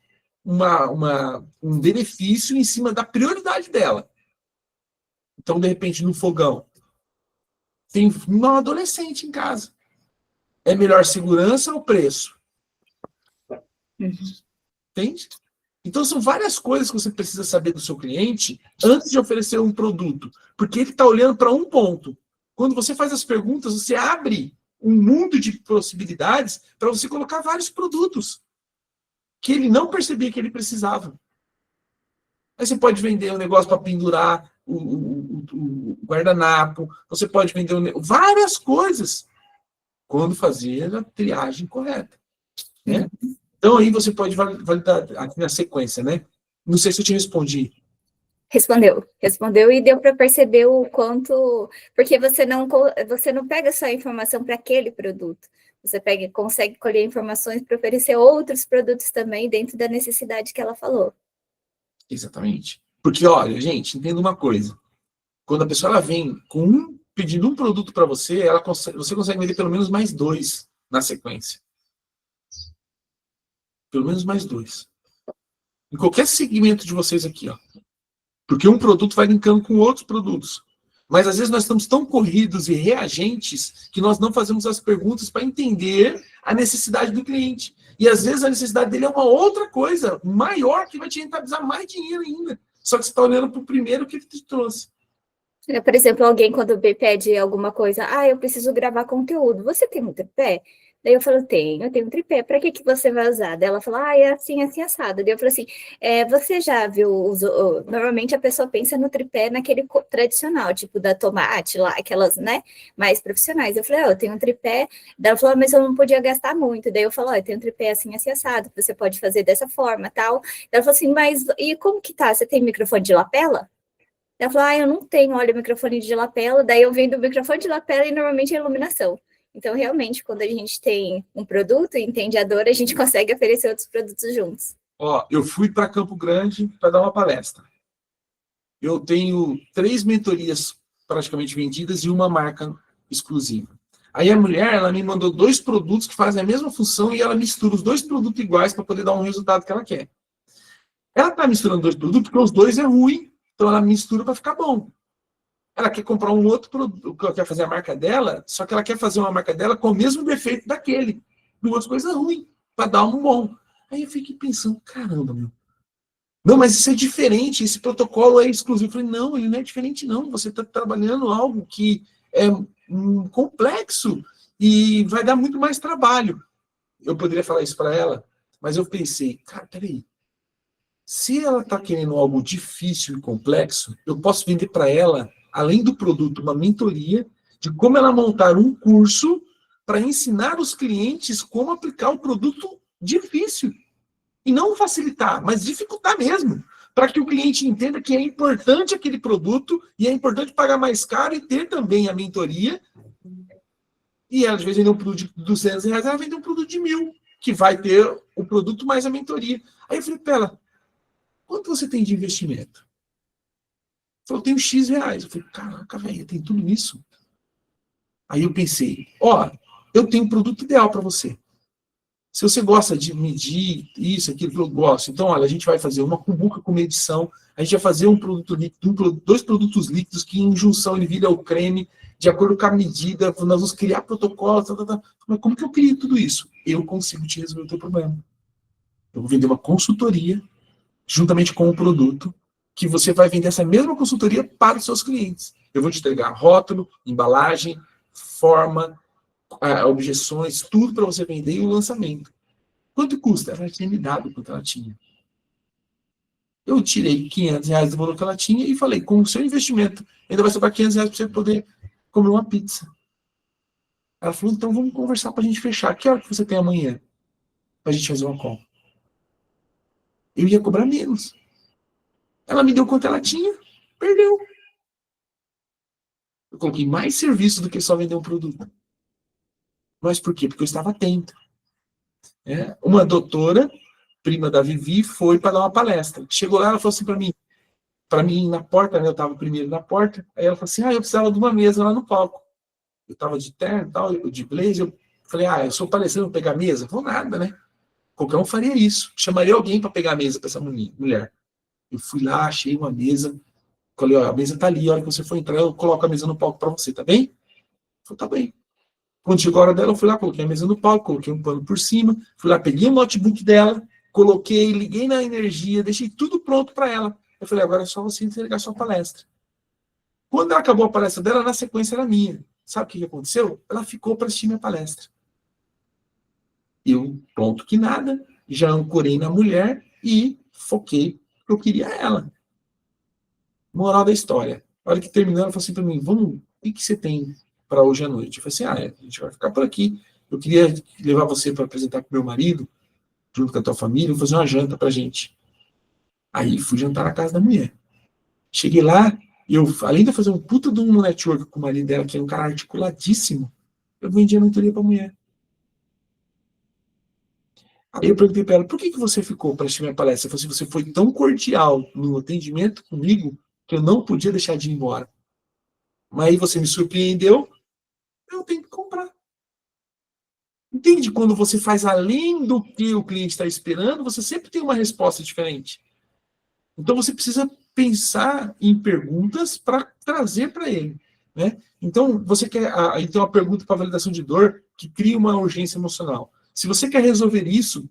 um benefício em cima da prioridade dela. Então, de repente, no fogão, tem uma adolescente em casa. É melhor segurança ou preço? Entende? Então, são várias coisas que você precisa saber do seu cliente antes de oferecer um produto. Porque ele está olhando para um ponto. Quando você faz as perguntas, você abre um mundo de possibilidades para você colocar vários produtos que ele não percebia que ele precisava. Aí você pode vender um negócio para pendurar o guardanapo, você pode vender várias coisas. quando fazer a triagem correta. Né? Então, aí você pode validar aqui na sequência, né? Não sei se eu te respondi. Respondeu e deu para perceber o quanto, porque você não pega só a informação para aquele produto, você pega e consegue colher informações para oferecer outros produtos também dentro da necessidade que ela falou. Exatamente. Porque, olha, gente, entenda uma coisa. Quando a pessoa ela vem pedindo um produto para você, você consegue vender pelo menos mais 2 na sequência. Pelo menos mais 2. Em qualquer segmento de vocês aqui, ó. Porque um produto vai linkando com outros produtos. Mas às vezes nós estamos tão corridos e reagentes que nós não fazemos as perguntas para entender a necessidade do cliente. E às vezes a necessidade dele é uma outra coisa maior que vai te rentabilizar mais dinheiro ainda. Só que você está olhando para o primeiro que ele te trouxe. Por exemplo, alguém quando me pede alguma coisa, eu preciso gravar conteúdo, você tem um tripé? Daí eu falo, eu tenho um tripé, para que você vai usar? Daí ela fala, é assim, assim, assado. Daí eu falo assim, você já viu, normalmente a pessoa pensa no tripé naquele tradicional, tipo da Tomate, lá, aquelas, né, mais profissionais. Eu falei, eu tenho um tripé. Daí ela falou, mas eu não podia gastar muito. Daí eu falo, eu tenho um tripé assim, assim, assado, que você pode fazer dessa forma, tal. Daí ela falou assim, mas e como que tá? Você tem microfone de lapela? Ela falou, eu não tenho, olha, o microfone de lapela. Daí eu vendo o microfone de lapela e normalmente é iluminação. Então, realmente, quando a gente tem um produto e entende a dor, a gente consegue oferecer outros produtos juntos. Eu fui para Campo Grande para dar uma palestra. Eu tenho 3 mentorias praticamente vendidas e uma marca exclusiva. Aí a mulher, ela me mandou 2 produtos que fazem a mesma função e ela mistura os 2 produtos iguais para poder dar um resultado que ela quer. Ela está misturando 2 produtos porque os 2 é ruim, então ela mistura para ficar bom. Ela quer comprar um outro produto, quer fazer a marca dela, só que ela quer fazer uma marca dela com o mesmo defeito daquele. 2 coisas ruins, para dar um bom. Aí eu fiquei pensando, caramba, meu. Não, mas isso é diferente, esse protocolo é exclusivo. Eu falei, não, ele não é diferente, não. Você está trabalhando algo que é complexo e vai dar muito mais trabalho. Eu poderia falar isso para ela, mas eu pensei, cara, peraí. Se ela está querendo algo difícil e complexo, eu posso vender para ela, além do produto, uma mentoria de como ela montar um curso para ensinar os clientes como aplicar o produto difícil. E não facilitar, mas dificultar mesmo. Para que o cliente entenda que é importante aquele produto e é importante pagar mais caro e ter também a mentoria. E ela, às vezes, vender um produto de R$200, ela vende um produto de 1.000, que vai ter o produto mais a mentoria. Aí eu falei para ela, quanto você tem de investimento? Ela falou, eu tenho X reais. Eu falei, caraca, velho, tem tudo isso? Aí eu pensei, eu tenho um produto ideal para você. Se você gosta de medir isso, aquilo, eu gosto. Então, olha, a gente vai fazer uma cumbuca com medição, a gente vai fazer um produto líquido, 2 produtos líquidos que em junção ele vira o creme, de acordo com a medida, nós vamos criar protocolos, Mas como que eu crio tudo isso? Eu consigo te resolver o teu problema. Eu vou vender uma consultoria juntamente com o produto, que você vai vender essa mesma consultoria para os seus clientes. Eu vou te entregar rótulo, embalagem, forma, objeções, tudo para você vender e o lançamento. Quanto custa? Ela tinha me dado quanto ela tinha. Eu tirei R$500 do valor que ela tinha e falei, com o seu investimento, ainda vai sobrar R$500 para você poder comer uma pizza. Ela falou, então vamos conversar para a gente fechar. Que hora que você tem amanhã? Para a gente fazer uma compra. Eu ia cobrar menos. Ela me deu quanto ela tinha, perdeu. Eu coloquei mais serviço do que só vender um produto. Mas por quê? Porque eu estava atento. Uma doutora, prima da Vivi, foi para dar uma palestra. Chegou lá, ela falou assim para mim na porta, né, eu estava primeiro na porta, aí ela falou assim, eu precisava de uma mesa lá no palco. Eu estava de terno, tal, de blazer, eu falei, eu sou palestrante, vou pegar a mesa? Vou nada, né? Qualquer um faria isso. Chamaria alguém para pegar a mesa para essa mulher. Eu fui lá, achei uma mesa, falei, a mesa tá ali, a hora que você for entrar, eu coloco a mesa no palco para você, tá bem? Falei, tá bem. Quando chegou a hora dela, eu fui lá, coloquei a mesa no palco, coloquei um pano por cima, fui lá, peguei o notebook dela, coloquei, liguei na energia, deixei tudo pronto para ela. Eu falei, agora é só você entregar sua palestra. Quando ela acabou a palestra dela, na sequência era minha. Sabe o que aconteceu? Ela ficou para assistir minha palestra. Eu, pronto que nada, já ancorei na mulher e foquei que eu queria ela. Moral da história. A hora que terminou, ela falou assim para mim, o que você tem para hoje à noite? Eu falei assim, a gente vai ficar por aqui. Eu queria levar você para apresentar para meu marido, junto com a tua família, fazer uma janta pra gente. Aí fui jantar na casa da mulher. Cheguei lá, e eu, além de eu fazer um puta de um network com o marido dela, que é um cara articuladíssimo, eu vendi a mentoria pra mulher. Aí eu perguntei pra ela, por que você ficou para assistir minha palestra? Eu falei assim, você foi tão cordial no atendimento comigo que eu não podia deixar de ir embora. Mas aí você me surpreendeu, eu tenho que comprar. Entende? Quando você faz além do que o cliente está esperando, você sempre tem uma resposta diferente. Então você precisa pensar em perguntas para trazer para ele, né? Então você quer, aí tem uma pergunta para validação de dor que cria uma urgência emocional. Se você quer resolver isso,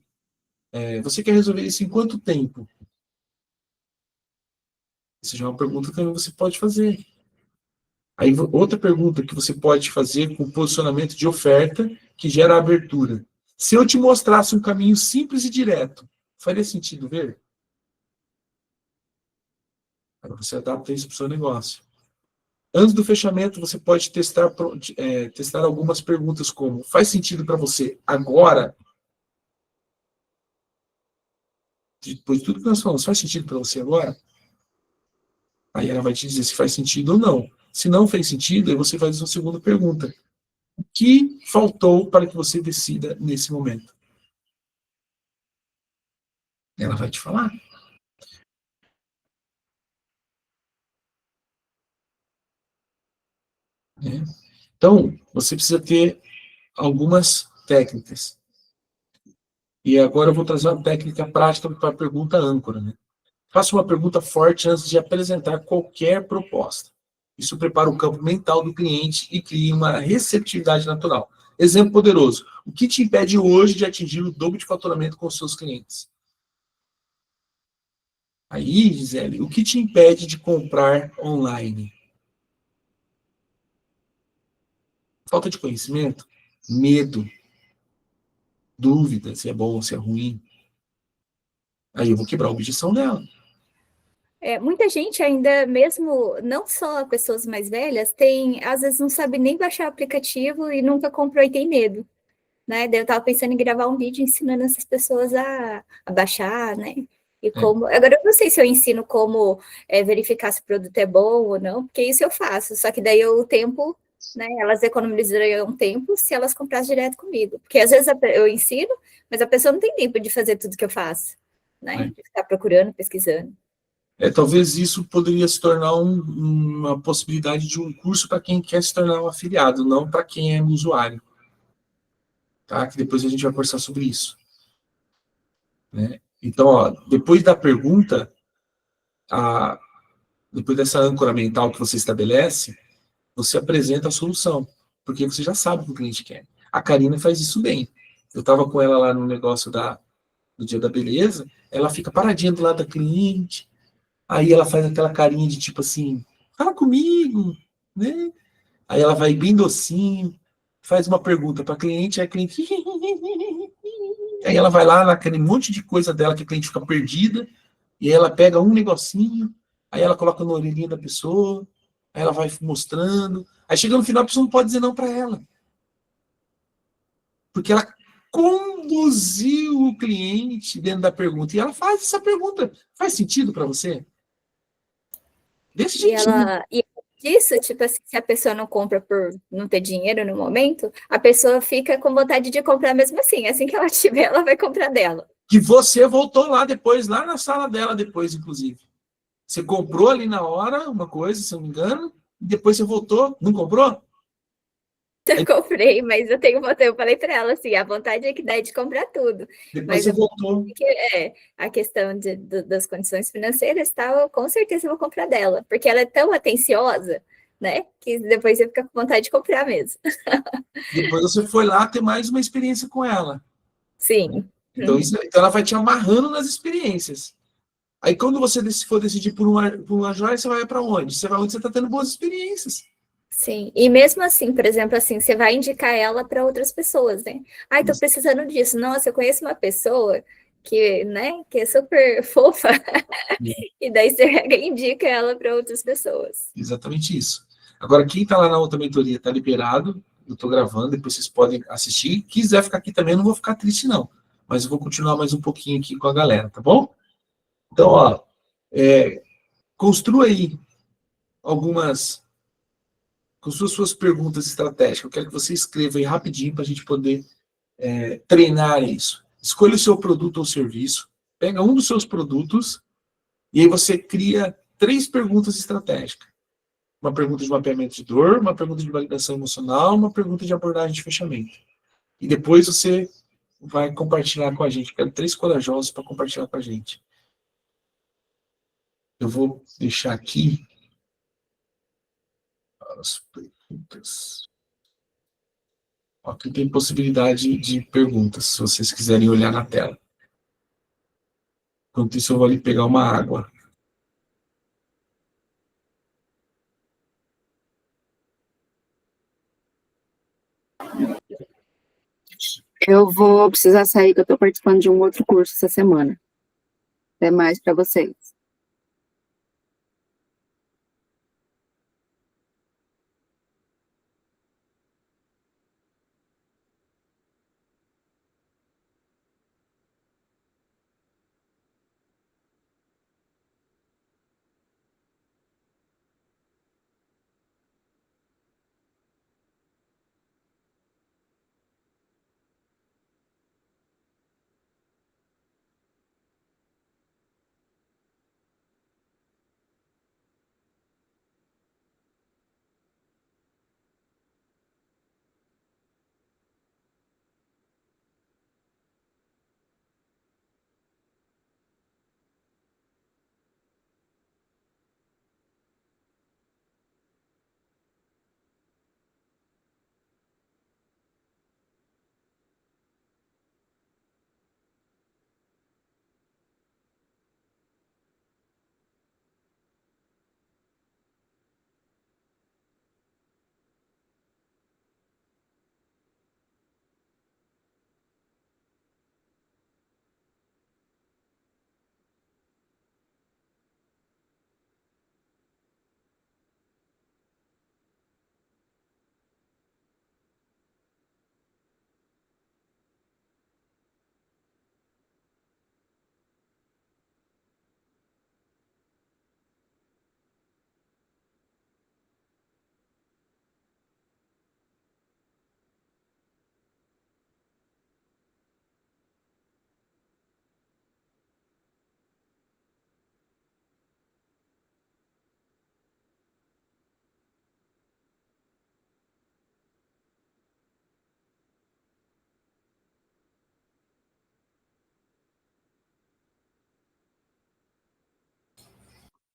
você quer resolver isso em quanto tempo? Essa já é uma pergunta que você pode fazer. Aí outra pergunta que você pode fazer com posicionamento de oferta que gera abertura. Se eu te mostrasse um caminho simples e direto, faria sentido ver? Aí você adapta isso para o seu negócio. Antes do fechamento, você pode testar algumas perguntas como: faz sentido para você agora? Depois de tudo que nós falamos, faz sentido para você agora? Aí ela vai te dizer se faz sentido ou não. Se não fez sentido, aí você faz uma segunda pergunta: o que faltou para que você decida nesse momento? Ela vai te falar. Né? Então, você precisa ter algumas técnicas. E agora eu vou trazer uma técnica prática para a pergunta âncora. Né? Faça uma pergunta forte antes de apresentar qualquer proposta. Isso prepara o campo mental do cliente e cria uma receptividade natural. Exemplo poderoso. O que te impede hoje de atingir o dobro de faturamento com os seus clientes? Aí, Gisele, o que te impede de comprar online? Falta de conhecimento? Medo? Dúvida se é bom ou se é ruim? Aí eu vou quebrar a objeção dela. Muita gente ainda, mesmo não só pessoas mais velhas, às vezes não sabe nem baixar o aplicativo e nunca comprou e tem medo, né? Daí eu estava pensando em gravar um vídeo ensinando essas pessoas a baixar, né? E como. Agora eu não sei se eu ensino como verificar se o produto é bom ou não, porque isso eu faço, só que daí o tempo, né? Elas economizariam tempo se elas comprassem direto comigo. Porque às vezes eu ensino, mas a pessoa não tem tempo de fazer tudo que eu faço, né? De ficar procurando, pesquisando. Talvez isso poderia se tornar uma possibilidade de um curso para quem quer se tornar um afiliado, não para quem é um usuário. Tá? Que depois a gente vai conversar sobre isso. Né? Então, ó, depois da pergunta, depois dessa âncora mental que você estabelece, você apresenta a solução, porque você já sabe o que o cliente quer. A Karina faz isso bem. Eu estava com ela lá no negócio do Dia da Beleza, ela fica paradinha do lado da cliente, aí ela faz aquela carinha de tipo assim, fala comigo, né? Aí ela vai bem docinho, faz uma pergunta para a cliente, aí a cliente... Aí ela vai lá naquele monte de coisa dela que a cliente fica perdida, e aí ela pega um negocinho, aí ela coloca na orelhinha da pessoa, aí ela vai mostrando, aí chega no final a pessoa não pode dizer não para ela. Porque ela conduziu o cliente dentro da pergunta, e ela faz essa pergunta, faz sentido para você? Desse jeitinho. E disso, tipo assim, se a pessoa não compra por não ter dinheiro no momento, a pessoa fica com vontade de comprar mesmo assim. Assim que ela tiver, ela vai comprar dela. Que você voltou lá depois, lá na sala dela depois, inclusive. Você comprou ali na hora uma coisa, se não me engano, e depois você voltou, não comprou? Eu comprei, mas eu falei para ela assim, a vontade é que dá de comprar tudo. Depois mas você voltou. A questão das condições financeiras, tal, com certeza eu vou comprar dela, porque ela é tão atenciosa, né? Que depois você fica com vontade de comprar mesmo. Depois você foi lá ter mais uma experiência com ela. Sim. Então, então ela vai te amarrando nas experiências. Aí quando você for decidir por uma joia, você vai para onde? Você vai onde você está tendo boas experiências. Sim, e mesmo assim, por exemplo, assim, você vai indicar ela para outras pessoas, né? Ai, tô precisando disso. Nossa, eu conheço uma pessoa que, né, que é super fofa, e daí você indica ela para outras pessoas. Exatamente isso. Agora, quem está lá na outra mentoria está liberado, eu estou gravando, depois vocês podem assistir. Quiser ficar aqui também, eu não vou ficar triste, não. Mas eu vou continuar mais um pouquinho aqui com a galera, tá bom? Então, ó, construa aí algumas, construa suas perguntas estratégicas. Eu quero que você escreva aí rapidinho para a gente poder treinar isso. Escolha o seu produto ou serviço, pega um dos seus produtos e aí você cria 3 perguntas estratégicas. Uma pergunta de mapeamento de dor, uma pergunta de validação emocional, uma pergunta de abordagem de fechamento. E depois você vai compartilhar com a gente. Quero 3 corajosos para compartilhar com a gente. Eu vou deixar aqui as perguntas. Aqui tem possibilidade de perguntas, se vocês quiserem olhar na tela. Enquanto isso, eu vou ali pegar uma água. Eu vou precisar sair, que eu estou participando de um outro curso essa semana. Até mais para vocês.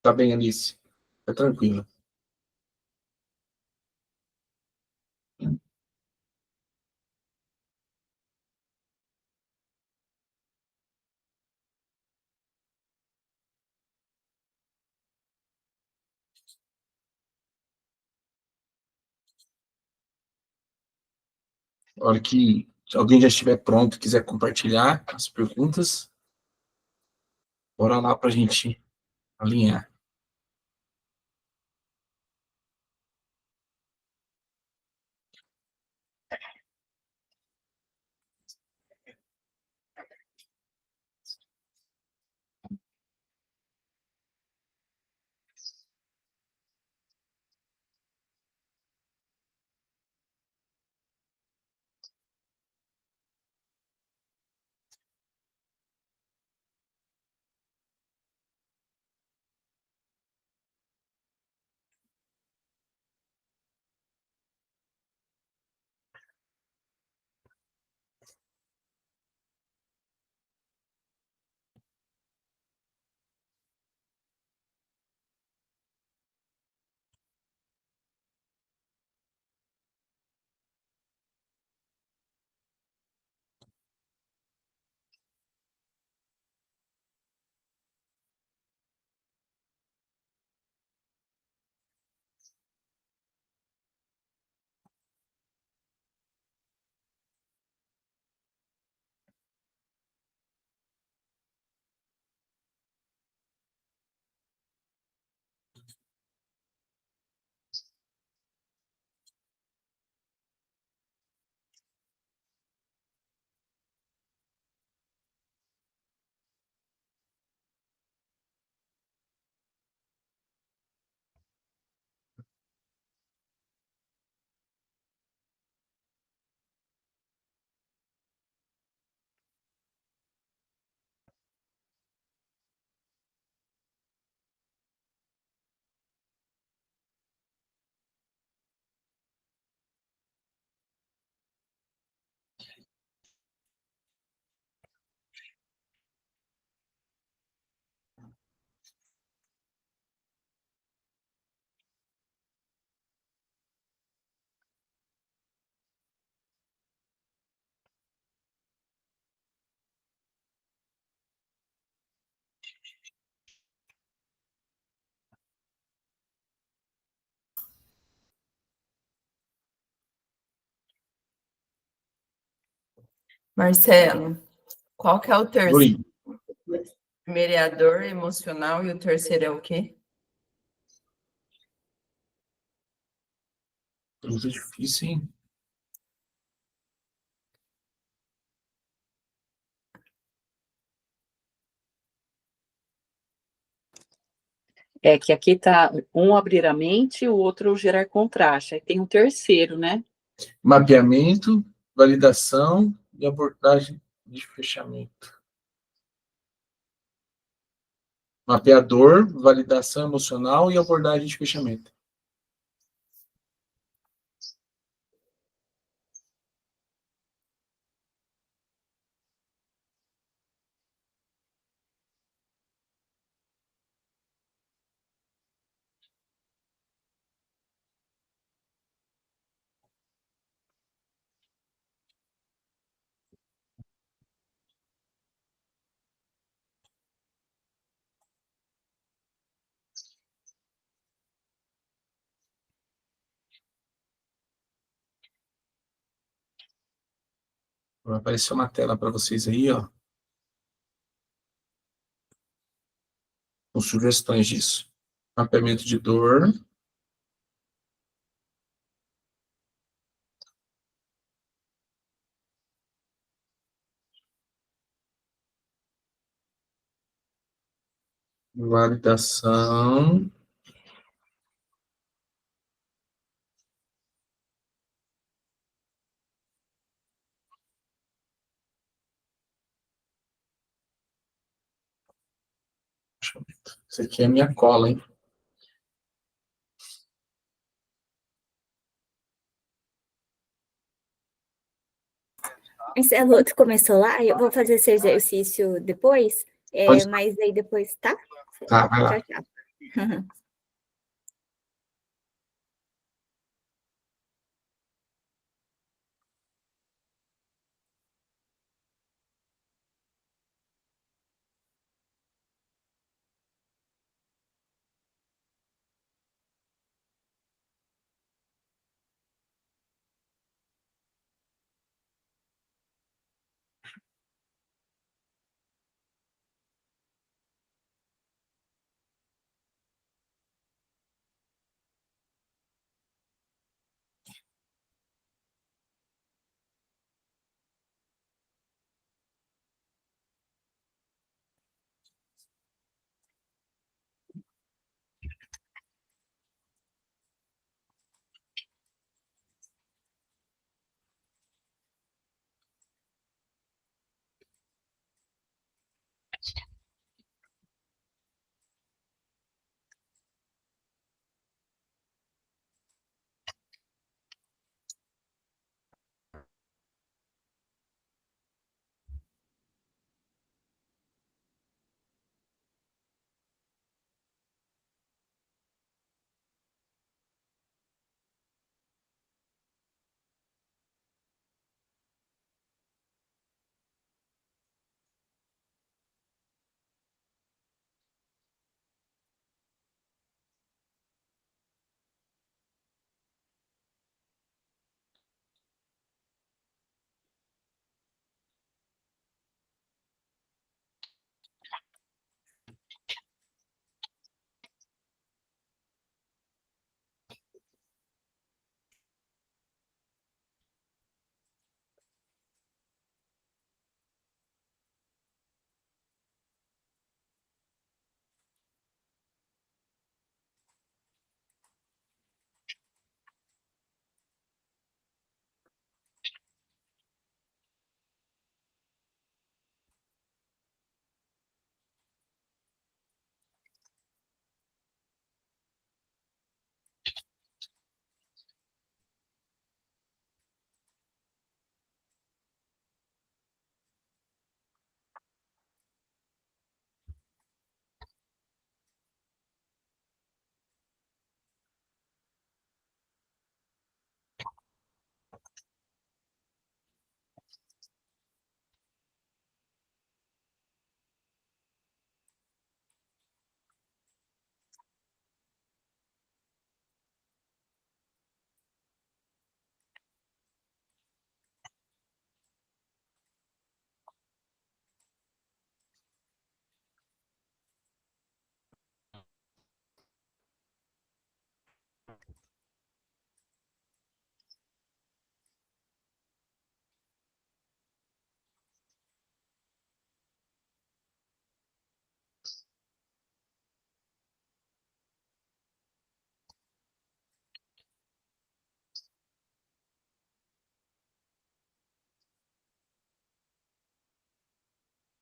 Tá bem, Alice? Tá tranquilo. A hora que alguém já estiver pronto, quiser compartilhar as perguntas, bora lá para a gente alinhar. Marcelo, qual que é o terceiro? Oi. Mediador emocional e o terceiro é o quê? Pergunta difícil, hein? É que aqui tá um abrir a mente, o outro gerar contraste. Aí tem um terceiro, né? Mapeamento, validação e abordagem de fechamento. Mapeador, validação emocional e abordagem de fechamento. Vai aparecer uma tela para vocês aí, ó, com sugestões disso. Mapeamento de dor. Validação. Isso aqui é a minha cola, hein? Marcelo, tu começou lá? Eu vou fazer esse exercício depois, Pode. mas aí depois, tá? Tá, vai lá. Tchau, tchau.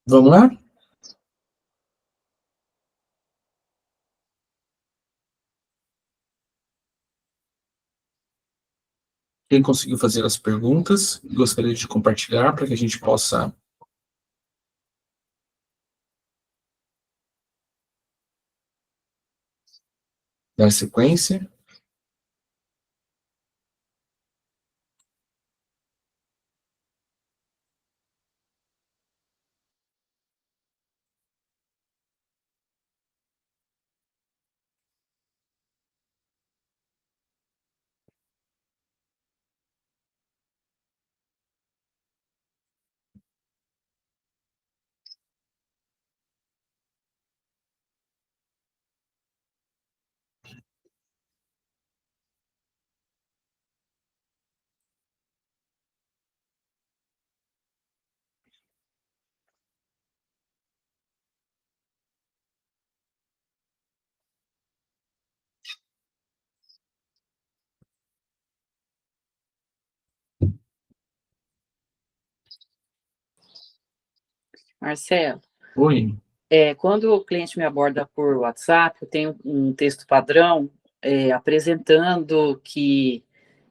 Vamos lá? Quem conseguiu fazer as perguntas, gostaria de compartilhar para que a gente possa dar sequência. Marcelo, Oi. quando o cliente me aborda por WhatsApp, eu tenho um texto padrão apresentando que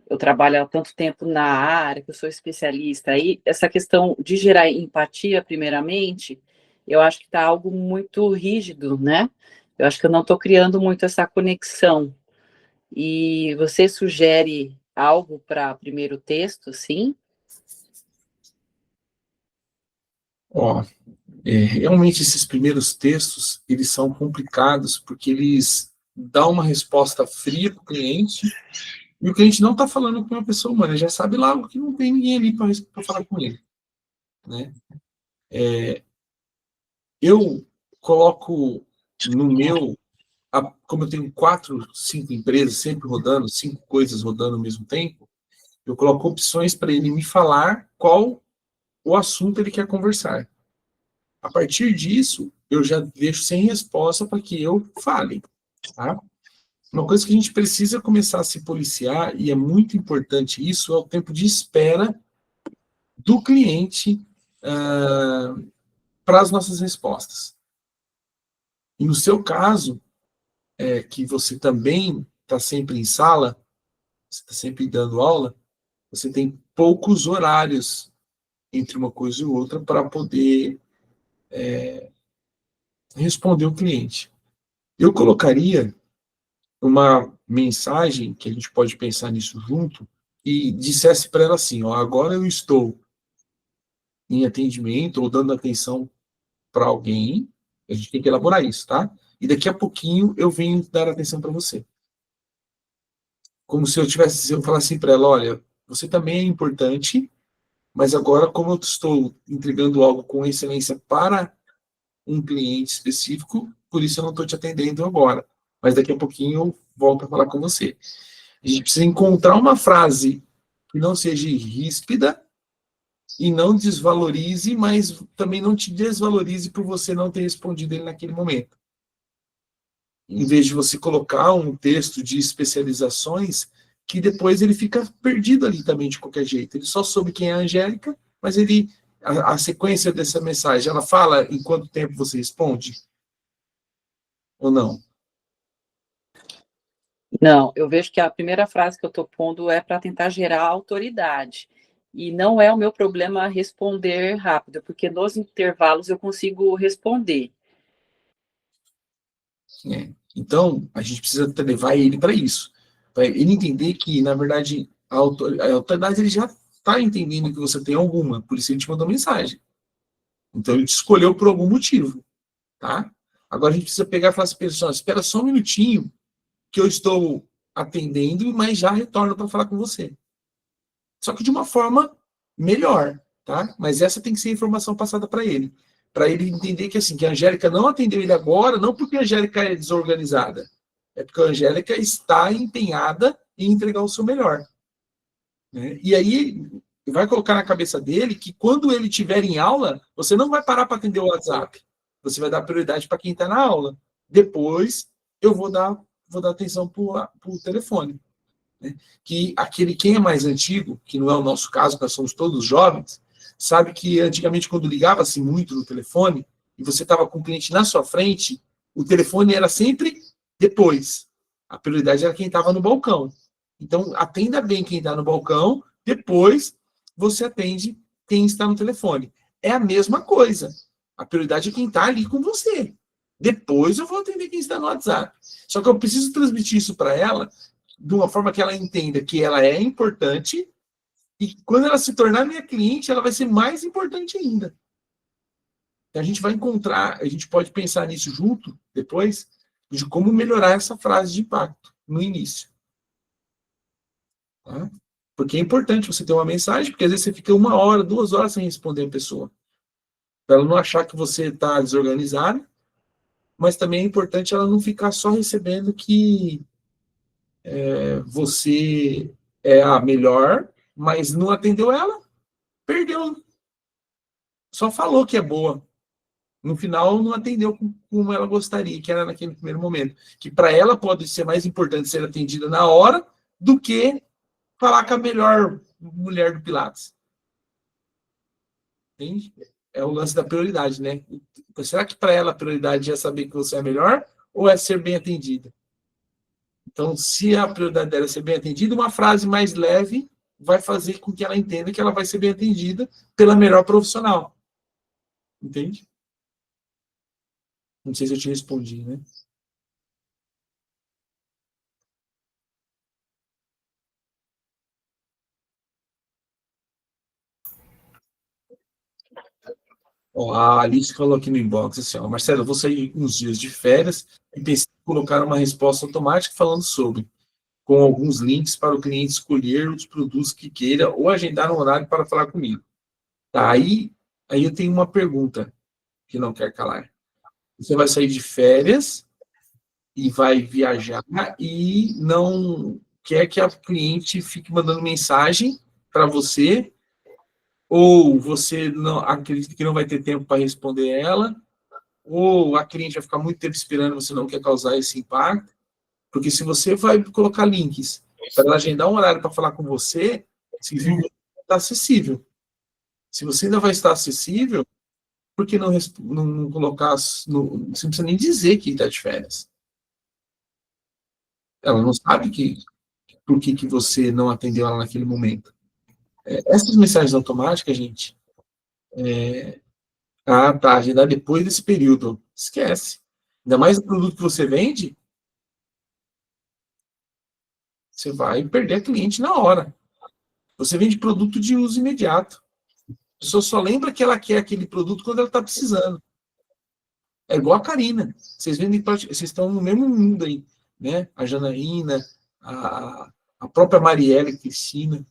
eu trabalho há tanto tempo na área, que eu sou especialista. Aí, essa questão de gerar empatia, primeiramente, eu acho que está algo muito rígido, né? Eu acho que eu não estou criando muito essa conexão. E você sugere algo para primeiro texto, sim? Ó, realmente esses primeiros textos, eles são complicados porque eles dão uma resposta fria para o cliente e o cliente não está falando com uma pessoa humana, ele já sabe lá que não tem ninguém ali para falar com ele, né? Eu coloco no meu, como eu tenho 4, 5 empresas sempre rodando, 5 coisas rodando ao mesmo tempo, eu coloco opções para ele me falar qual o assunto ele quer conversar. A partir disso, eu já deixo sem resposta para que eu fale, tá? Uma coisa que a gente precisa começar a se policiar, e é muito importante isso, é o tempo de espera do cliente para as nossas respostas. E no seu caso, que você também está sempre em sala, você está sempre dando aula, você tem poucos horários entre uma coisa e outra para poder responder o cliente. Eu colocaria uma mensagem, que a gente pode pensar nisso junto, e dissesse para ela assim, ó, agora eu estou em atendimento ou dando atenção para alguém, a gente tem que elaborar isso, tá? E daqui a pouquinho eu venho dar atenção para você. Como se se eu falasse assim para ela, olha, você também é importante, mas agora como eu estou entregando algo com excelência para um cliente específico, por isso eu não estou te atendendo agora. Mas daqui a pouquinho eu volto a falar com você. A gente precisa encontrar uma frase que não seja ríspida e não desvalorize, mas também não te desvalorize por você não ter respondido ele naquele momento. Em vez de você colocar um texto de especializações que depois ele fica perdido ali também de qualquer jeito. Ele só soube quem é a Angélica, mas a sequência dessa mensagem, ela fala em quanto tempo você responde? Ou não? Não, eu vejo que a primeira frase que eu estou pondo é para tentar gerar autoridade. E não é o meu problema responder rápido, porque nos intervalos eu consigo responder. Então, a gente precisa levar ele para isso. Para ele entender que, na verdade, a autoridade ele já está entendendo que você tem alguma, por isso ele te mandou mensagem. Então, ele te escolheu por algum motivo. Tá? Agora, a gente precisa pegar e falar assim, pessoal, espera só um minutinho, que eu estou atendendo, mas já retorno para falar com você. Só que de uma forma melhor, tá? Mas essa tem que ser a informação passada para ele entender que assim, que a Angélica não atendeu ele agora, não porque a Angélica é desorganizada, É porque a Angélica está empenhada em entregar o seu melhor. Né? E aí, vai colocar na cabeça dele que quando ele estiver em aula, você não vai parar para atender o WhatsApp. Você vai dar prioridade para quem está na aula. Depois, eu vou dar atenção para o telefone. Né? Que quem é mais antigo, que não é o nosso caso, nós somos todos jovens, sabe que antigamente, quando ligava-se muito no telefone, e você estava com o cliente na sua frente, o telefone era sempre depois. A prioridade era quem estava no balcão. Então, atenda bem quem está no balcão, depois você atende quem está no telefone. É a mesma coisa. A prioridade é quem está ali com você. Depois eu vou atender quem está no WhatsApp. Só que eu preciso transmitir isso para ela de uma forma que ela entenda que ela é importante e quando ela se tornar minha cliente, ela vai ser mais importante ainda. A gente vai encontrar, a gente pode pensar nisso junto, depois, de como melhorar essa frase de impacto no início. Tá? Porque é importante você ter uma mensagem, porque às vezes você fica 1 hora, 2 horas sem responder a pessoa. Para ela não achar que você está desorganizado, mas também é importante ela não ficar só recebendo que você é a melhor, mas não atendeu ela, perdeu. Só falou que é boa. No final, não atendeu como ela gostaria, que era naquele primeiro momento. Que para ela pode ser mais importante ser atendida na hora do que falar com a melhor mulher do Pilates. Entende? É o lance da prioridade, né? Será que para ela a prioridade é saber que você é melhor ou é ser bem atendida? Então, se a prioridade dela é ser bem atendida, uma frase mais leve vai fazer com que ela entenda que ela vai ser bem atendida pela melhor profissional. Entende? Não sei se eu te respondi, né? Ó, a Alice falou aqui no inbox assim, ó, Marcelo, eu vou sair uns dias de férias e pensei em colocar uma resposta automática falando sobre, com alguns links para o cliente escolher os produtos que queira ou agendar um horário para falar comigo. Tá, aí eu tenho uma pergunta que não quer calar. Você vai sair de férias e vai viajar e não quer que a cliente fique mandando mensagem para você, ou você não acredita que não vai ter tempo para responder ela, ou a cliente vai ficar muito tempo esperando, você não quer causar esse impacto, porque se você vai colocar links para ela agendar um horário para falar com você, significa que está acessível. Se você ainda vai estar acessível, por que não colocar, você não precisa nem dizer que está de férias. Ela não sabe por que você não atendeu ela naquele momento. Essas mensagens automáticas, gente, tá, agendar depois desse período. Esquece. Ainda mais o produto que você vende, você vai perder a cliente na hora. Você vende produto de uso imediato. A pessoa só lembra que ela quer aquele produto quando ela está precisando. É igual a Karina. Vocês estão no mesmo mundo aí, né? A Janaína, a própria Marielle, Cristina.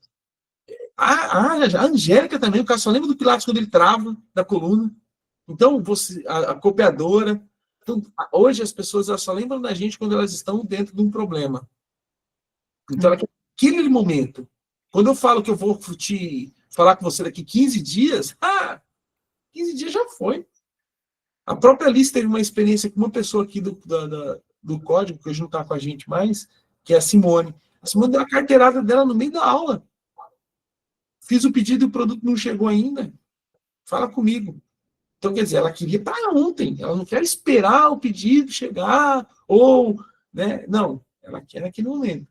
A Angélica também, o cara só lembra do Pilates quando ele trava da coluna. Então, a copiadora. Então, hoje as pessoas só lembram da gente quando elas estão dentro de um problema. Então, aquele momento, quando eu falo que eu vou falar com você daqui 15 dias, 15 dias já foi. A própria Alice teve uma experiência com uma pessoa aqui do código, que hoje não está com a gente mais, que é a Simone. A Simone deu a carteirada dela no meio da aula. Fiz o pedido e o produto não chegou ainda. Fala comigo. Então, quer dizer, ela queria para ontem. Ela não quer esperar o pedido chegar, ou, né? Não, ela quer naquele momento.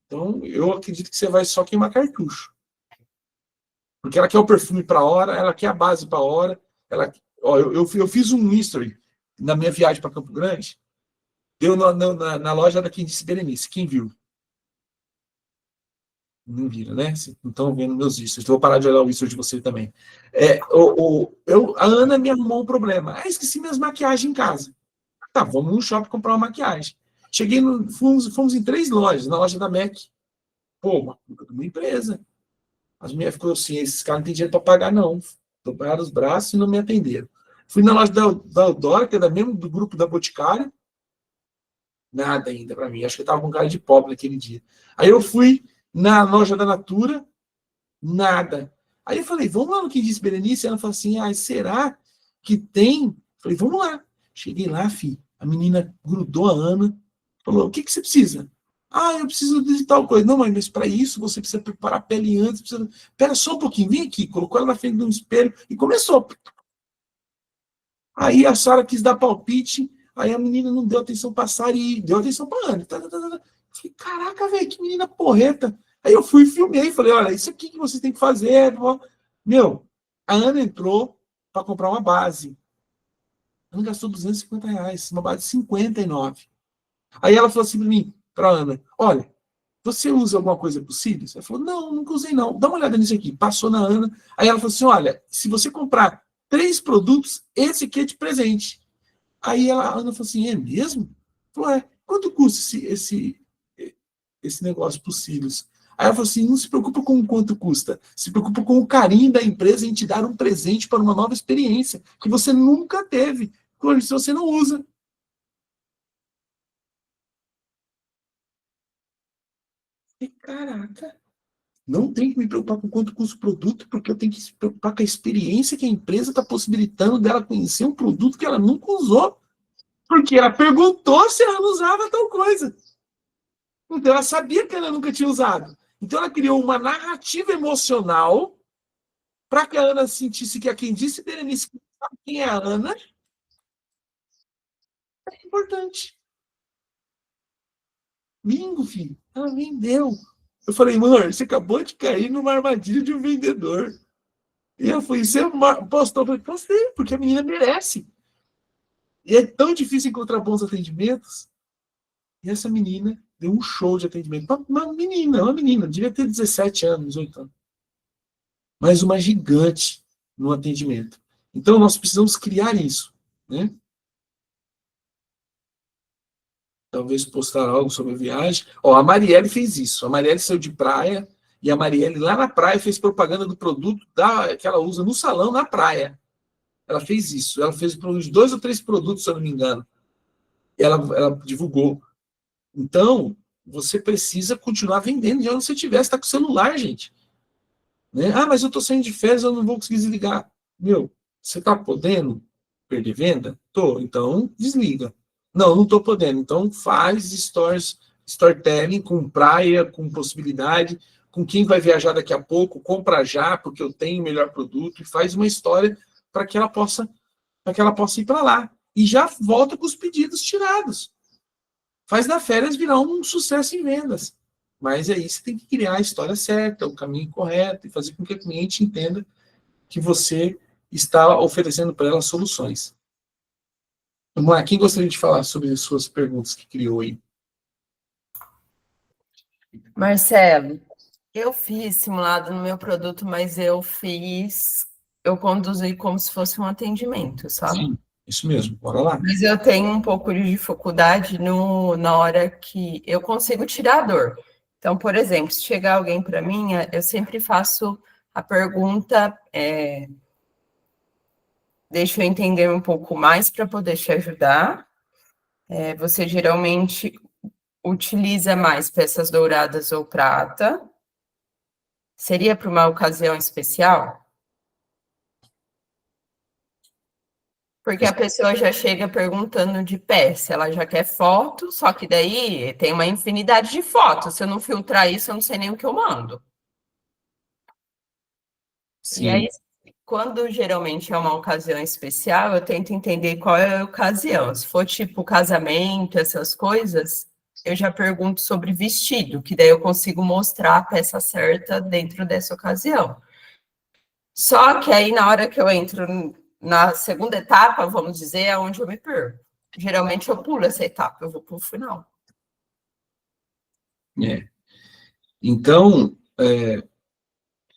Então, eu acredito que você vai só queimar cartucho. Porque ela quer o perfume para a hora, ela quer a base para a hora. Eu fiz um history na minha viagem para Campo Grande, deu na loja da Quem Disse Berenice. Quem viu? Não viram, né? Não estão vendo meus stories. Vou parar de olhar o story de você também. A Ana me arrumou um problema. Esqueci minhas maquiagens em casa. Tá, vamos no shopping comprar uma maquiagem. Cheguei, fomos em 3 lojas, na loja da MAC. Pô, uma empresa. As mulheres ficou assim, esses caras não têm dinheiro para pagar, não. Dobraram os braços e não me atenderam. Fui na loja da Eudora, que é do grupo da Boticário. Nada ainda para mim. Acho que eu estava com cara de pobre naquele dia. Aí eu fui na loja da Natura, nada. Aí eu falei, vamos lá no que disse Berenice? Ela falou assim, será que tem? Falei, vamos lá. Cheguei lá, filho. A menina grudou a Ana, falou, o que você precisa? Eu preciso de tal coisa. Não, mãe, mas para isso você precisa preparar a pele antes. Precisa... Pera só um pouquinho, vem aqui. Colocou ela na frente de um espelho e começou. Aí a Sara quis dar palpite, aí a menina não deu atenção para a Sara e deu atenção para a Ana. Falei, caraca, velho, que menina porreta. Aí eu fui e filmei, falei, olha, isso aqui que vocês têm que fazer. Meu, a Ana entrou para comprar uma base. A Ana gastou R$250, uma base de 59. Aí ela falou assim para mim, para a Ana, olha, você usa alguma coisa para os cílios? Ela falou, não, nunca usei não. Dá uma olhada nisso aqui. Passou na Ana. Aí ela falou assim, olha, se você comprar 3 produtos, esse aqui é de presente. Aí a Ana falou assim, é mesmo? Falou, quanto custa esse negócio para os cílios? Aí ela falou assim, não se preocupa com quanto custa, se preocupa com o carinho da empresa em te dar um presente para uma nova experiência, que você nunca teve, se você não usa. E caraca, não tem que me preocupar com quanto custa o produto, porque eu tenho que se preocupar com a experiência que a empresa está possibilitando dela conhecer um produto que ela nunca usou. Porque ela perguntou se ela usava tal coisa. Então ela sabia que ela nunca tinha usado. Então ela criou uma narrativa emocional para que a Ana sentisse que a quem disse Berenice sabe quem é a Ana é importante. Bingo, filho. Ela vendeu. Eu falei, amor, você acabou de cair numa armadilha de um vendedor. E eu fui, você postou? Eu falei, postei, porque a menina merece. E é tão difícil encontrar bons atendimentos. E essa menina deu um show de atendimento. Uma menina, devia ter 17 anos, 18 anos. Mas uma gigante no atendimento. Então, nós precisamos criar isso, né? Talvez postar algo sobre a viagem. A Marielle fez isso. A Marielle saiu de praia e a Marielle lá na praia fez propaganda do produto que ela usa no salão na praia. Ela fez isso. Ela fez 2 ou 3 produtos, se eu não me engano. Ela divulgou. Então, você precisa continuar vendendo de onde você estiver. Você está com o celular, gente. Né? Mas eu estou saindo de férias, eu não vou conseguir desligar. Meu, você está podendo perder venda? Tô, então desliga. Não estou podendo. Então faz storytelling com praia, com possibilidade, com quem vai viajar daqui a pouco, compra já, porque eu tenho o melhor produto, e faz uma história para que ela possa ir para lá. E já volta com os pedidos tirados. Faz da férias virar um sucesso em vendas. Mas aí você tem que criar a história certa, o caminho correto, e fazer com que a cliente entenda que você está oferecendo para ela soluções. Vamos lá, quem gostaria de falar sobre as suas perguntas que criou aí? Marcelo, eu fiz simulado no meu produto, mas eu conduzi como se fosse um atendimento, sabe? Sim, isso mesmo, bora lá. Mas eu tenho um pouco de dificuldade na hora que eu consigo tirar a dor. Então, por exemplo, se chegar alguém para mim, eu sempre faço a pergunta, deixa eu entender um pouco mais para poder te ajudar. Você geralmente utiliza mais peças douradas ou prata? Seria para uma ocasião especial? Porque a pessoa já chega perguntando de peça, ela já quer foto, só que daí tem uma infinidade de fotos. Se eu não filtrar isso, eu não sei nem o que eu mando. Sim. E aí, quando geralmente é uma ocasião especial, eu tento entender qual é a ocasião. Se for tipo casamento, essas coisas, eu já pergunto sobre vestido, que daí eu consigo mostrar a peça certa dentro dessa ocasião. Só que aí, na hora que eu entro na segunda etapa, vamos dizer, é onde eu me perco. Geralmente eu pulo essa etapa, eu vou para o final. Então,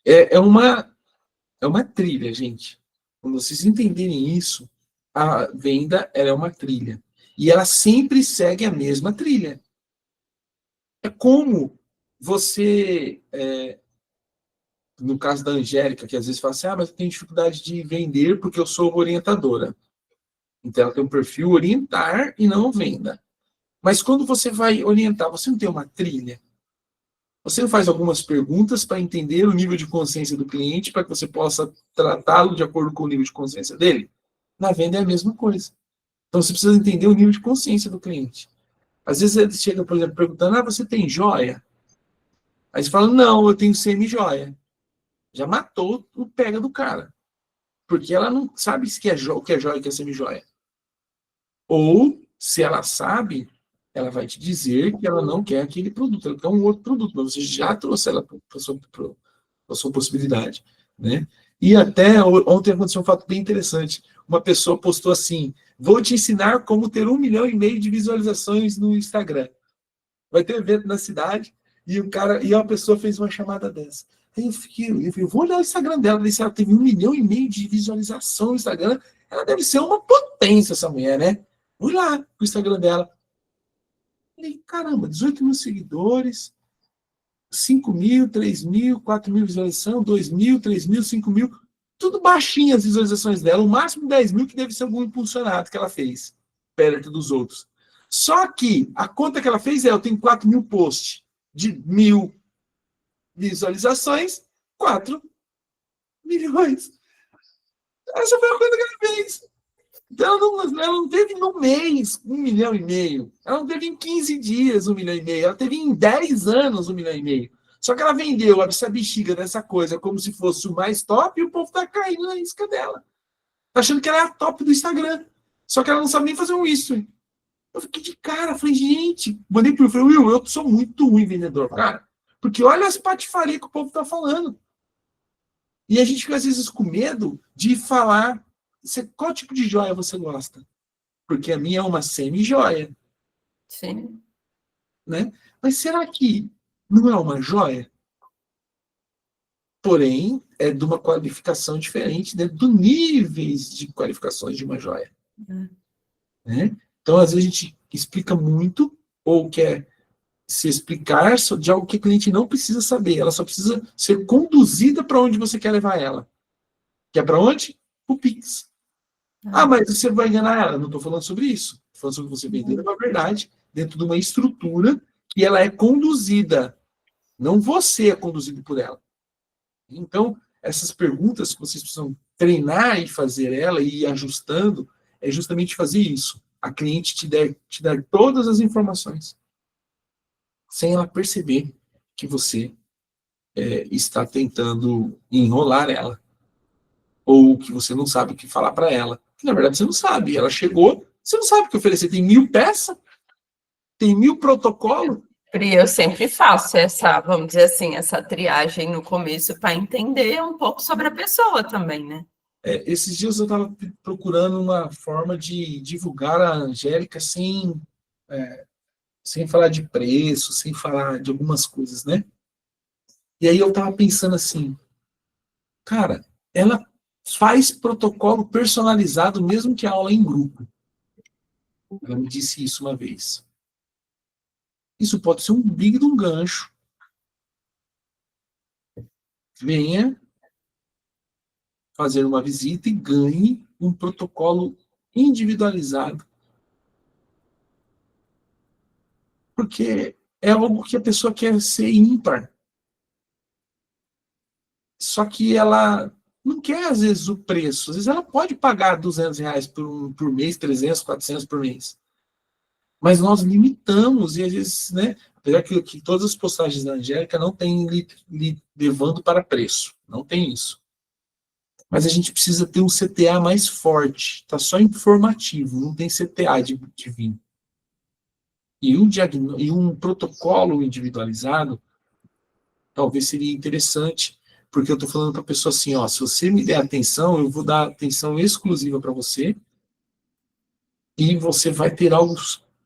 é uma trilha, gente. Quando vocês entenderem isso, a venda é uma trilha. E ela sempre segue a mesma trilha. É como você, no caso da Angélica, que às vezes fala assim, mas eu tenho dificuldade de vender porque eu sou orientadora. Então ela tem um perfil orientar e não venda. Mas quando você vai orientar, você não tem uma trilha? Você não faz algumas perguntas para entender o nível de consciência do cliente, para que você possa tratá-lo de acordo com o nível de consciência dele? Na venda é a mesma coisa. Então você precisa entender o nível de consciência do cliente. Às vezes ele chega, por exemplo, perguntando, você tem joia? Aí você fala, não, eu tenho semi-joia. Já matou o pega do cara. Porque ela não sabe o que é joia e o que é semi-joia. Ou, se ela sabe, ela vai te dizer que ela não quer aquele produto, ela quer um outro produto, mas você já trouxe ela para a sua possibilidade. Né? E até ontem aconteceu um fato bem interessante. Uma pessoa postou assim, vou te ensinar como ter 1,5 milhão de visualizações no Instagram. Vai ter um evento na cidade, e uma pessoa fez uma chamada dessa. Aí eu vou olhar o Instagram dela, se ela teve 1,5 milhão de visualização no Instagram, ela deve ser uma potência, essa mulher, né? Fui lá o Instagram dela. Falei, caramba, 18 mil seguidores, 5 mil, 3 mil, 4 mil visualizações, 2 mil, 3 mil, 5 mil, tudo baixinho as visualizações dela, o máximo 10 mil que deve ser algum impulsionado que ela fez, perto dos outros. Só que a conta que ela fez eu tenho 4 mil posts de 1.000 visualizações, 4 milhões. Essa foi a conta que ela fez. Então, ela não teve no mês 1,5 milhão. Ela não teve em 15 dias 1,5 milhão. Ela teve em 10 anos 1,5 milhão. Só que ela vendeu essa bexiga dessa coisa como se fosse o mais top e o povo tá caindo na isca dela. Tá achando que ela é a top do Instagram. Só que ela não sabe nem fazer um isso. Eu fiquei de cara. Falei, gente, mandei pro Will, eu sou muito ruim vendedor, cara. Porque olha as patifarias que o povo tá falando. E a gente fica, às vezes, com medo de falar qual tipo de joia você gosta. Porque a minha é uma semi-joia. Sim. Né? Mas será que não é uma joia? Porém, é de uma qualificação diferente dentro do níveis de qualificações de uma joia. Né? Então, às vezes, a gente explica muito ou quer se explicar de algo que o cliente não precisa saber. Ela só precisa ser conduzida para onde você quer levar ela. Que é para onde? O Pix. Mas você vai enganar ela. Não estou falando sobre isso. Estou falando sobre você vender uma verdade dentro de uma estrutura que ela é conduzida. Não você é conduzido por ela. Então, essas perguntas que vocês precisam treinar e fazer ela e ir ajustando, é justamente fazer isso. A cliente te dar todas as informações, sem ela perceber que você está tentando enrolar ela. Ou que você não sabe o que falar para ela. Que, na verdade, você não sabe. Ela chegou, você não sabe o que oferecer. Tem 1.000 peças, tem 1.000 protocolos. Pri, eu sempre faço vamos dizer assim, essa triagem no começo para entender um pouco sobre a pessoa também, né? Esses dias eu estava procurando uma forma de divulgar a Angélica sem falar de preço, sem falar de algumas coisas, né? E aí eu estava pensando assim, cara, ela faz protocolo personalizado mesmo que a aula é em grupo. Ela me disse isso uma vez. Isso pode ser um big de um gancho. Venha fazer uma visita e ganhe um protocolo individualizado. Porque é algo que a pessoa quer ser ímpar. Só que ela não quer, às vezes, o preço. Às vezes ela pode pagar R$200 por mês, 300, 400 por mês. Mas nós limitamos, e às vezes, né, apesar que todas as postagens da Angélica não tem levando para preço. Não tem isso. Mas a gente precisa ter um CTA mais forte. Está só informativo, não tem CTA de vinho. E um protocolo individualizado talvez seria interessante, porque eu estou falando para a pessoa assim, se você me der atenção, eu vou dar atenção exclusiva para você e você vai ter algo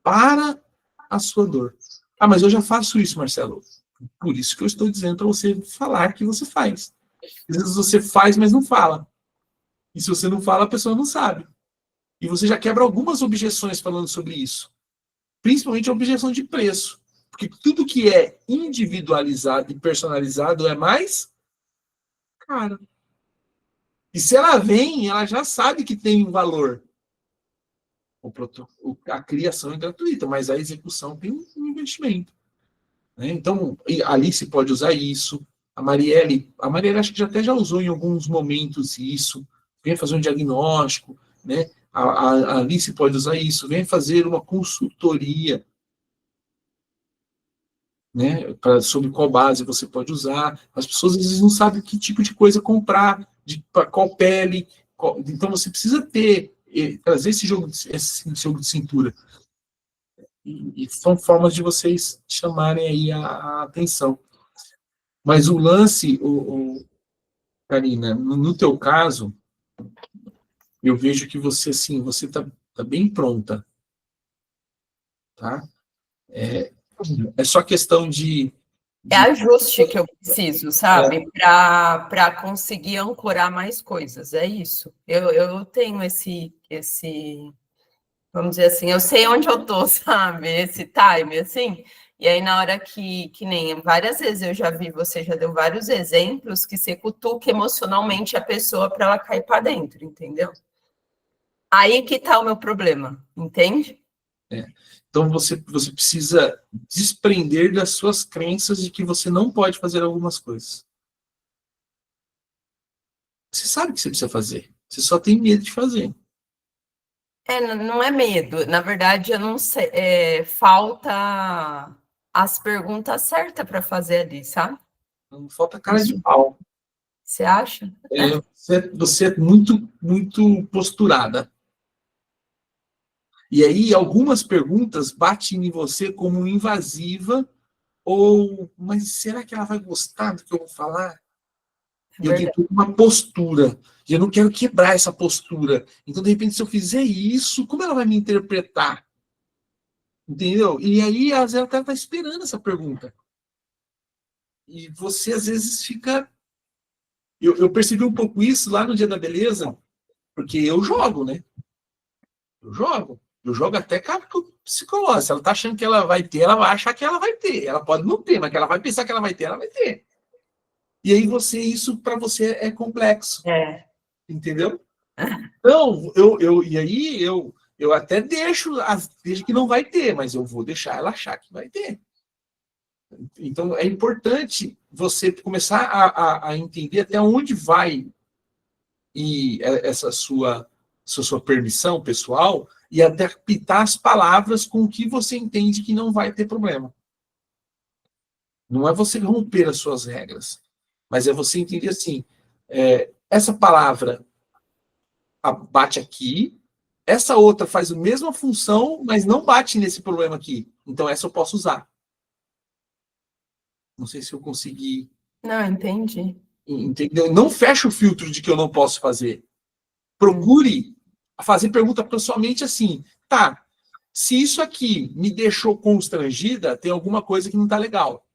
para a sua dor. Mas eu já faço isso, Marcelo. Por isso que eu estou dizendo para você falar que você faz. Às vezes você faz, mas não fala. E se você não fala, a pessoa não sabe. E você já quebra algumas objeções falando sobre isso. Principalmente a objeção de preço. Porque tudo que é individualizado e personalizado é mais caro. E se ela vem, ela já sabe que tem um valor. A criação é gratuita, mas a execução tem um investimento. Né? Então, a Alice pode usar isso, a Marielle acho que até já usou em alguns momentos isso, vem fazer um diagnóstico, né? A Alice pode usar isso, vem fazer uma consultoria, né? Sobre qual base você pode usar. As pessoas às vezes não sabem que tipo de coisa comprar, para qual pele. Então você precisa trazer esse jogo de cintura. E são formas de vocês chamarem aí a atenção. Mas o lance, Karina, no teu caso, eu vejo que você, assim, você tá bem pronta. Tá? É só questão de É ajuste que eu preciso, sabe? Para conseguir ancorar mais coisas, é isso. Eu tenho esse, vamos dizer assim, eu sei onde eu tô, sabe? Esse time, assim. E aí, na hora que nem várias vezes eu já vi, você já deu vários exemplos que você cutuca emocionalmente a pessoa para ela cair para dentro, entendeu? Aí que tá o meu problema, entende? Então, você precisa desprender das suas crenças de que você não pode fazer algumas coisas. Você sabe que você precisa fazer. Você só tem medo de fazer. Não é medo. Na verdade, eu não sei. Falta as perguntas certas para fazer ali, sabe? Não falta cara de pau. Você acha? Você é muito, muito posturada. E aí, algumas perguntas batem em você como invasiva mas será que ela vai gostar do que eu vou falar? E eu tenho uma postura, e eu não quero quebrar essa postura. Então, de repente, se eu fizer isso, como ela vai me interpretar? Entendeu? E aí, às vezes, ela está esperando essa pergunta. E você, às vezes, fica... Eu percebi um pouco isso lá no Dia da Beleza, porque eu jogo, né? Eu jogo até com psicológico. Se ela tá achando que ela vai ter, ela vai achar que ela vai ter. Ela pode não ter, mas que ela vai pensar que ela vai ter, ela vai ter. E aí isso para você é complexo. Entendeu? Então, eu até deixo que não vai ter, mas eu vou deixar ela achar que vai ter. Então, é importante você começar a entender até onde vai essa sua permissão pessoal e adaptar as palavras com o que você entende que não vai ter problema. Não é você romper as suas regras, mas é você entender assim, essa palavra bate aqui, essa outra faz a mesma função, mas não bate nesse problema aqui. Então, essa eu posso usar. Não sei se eu consegui... Não, entendi. Entendeu? Não feche o filtro de que eu não posso fazer. Procure fazer pergunta para sua mente assim, tá, se isso aqui me deixou constrangida, tem alguma coisa que não está legal.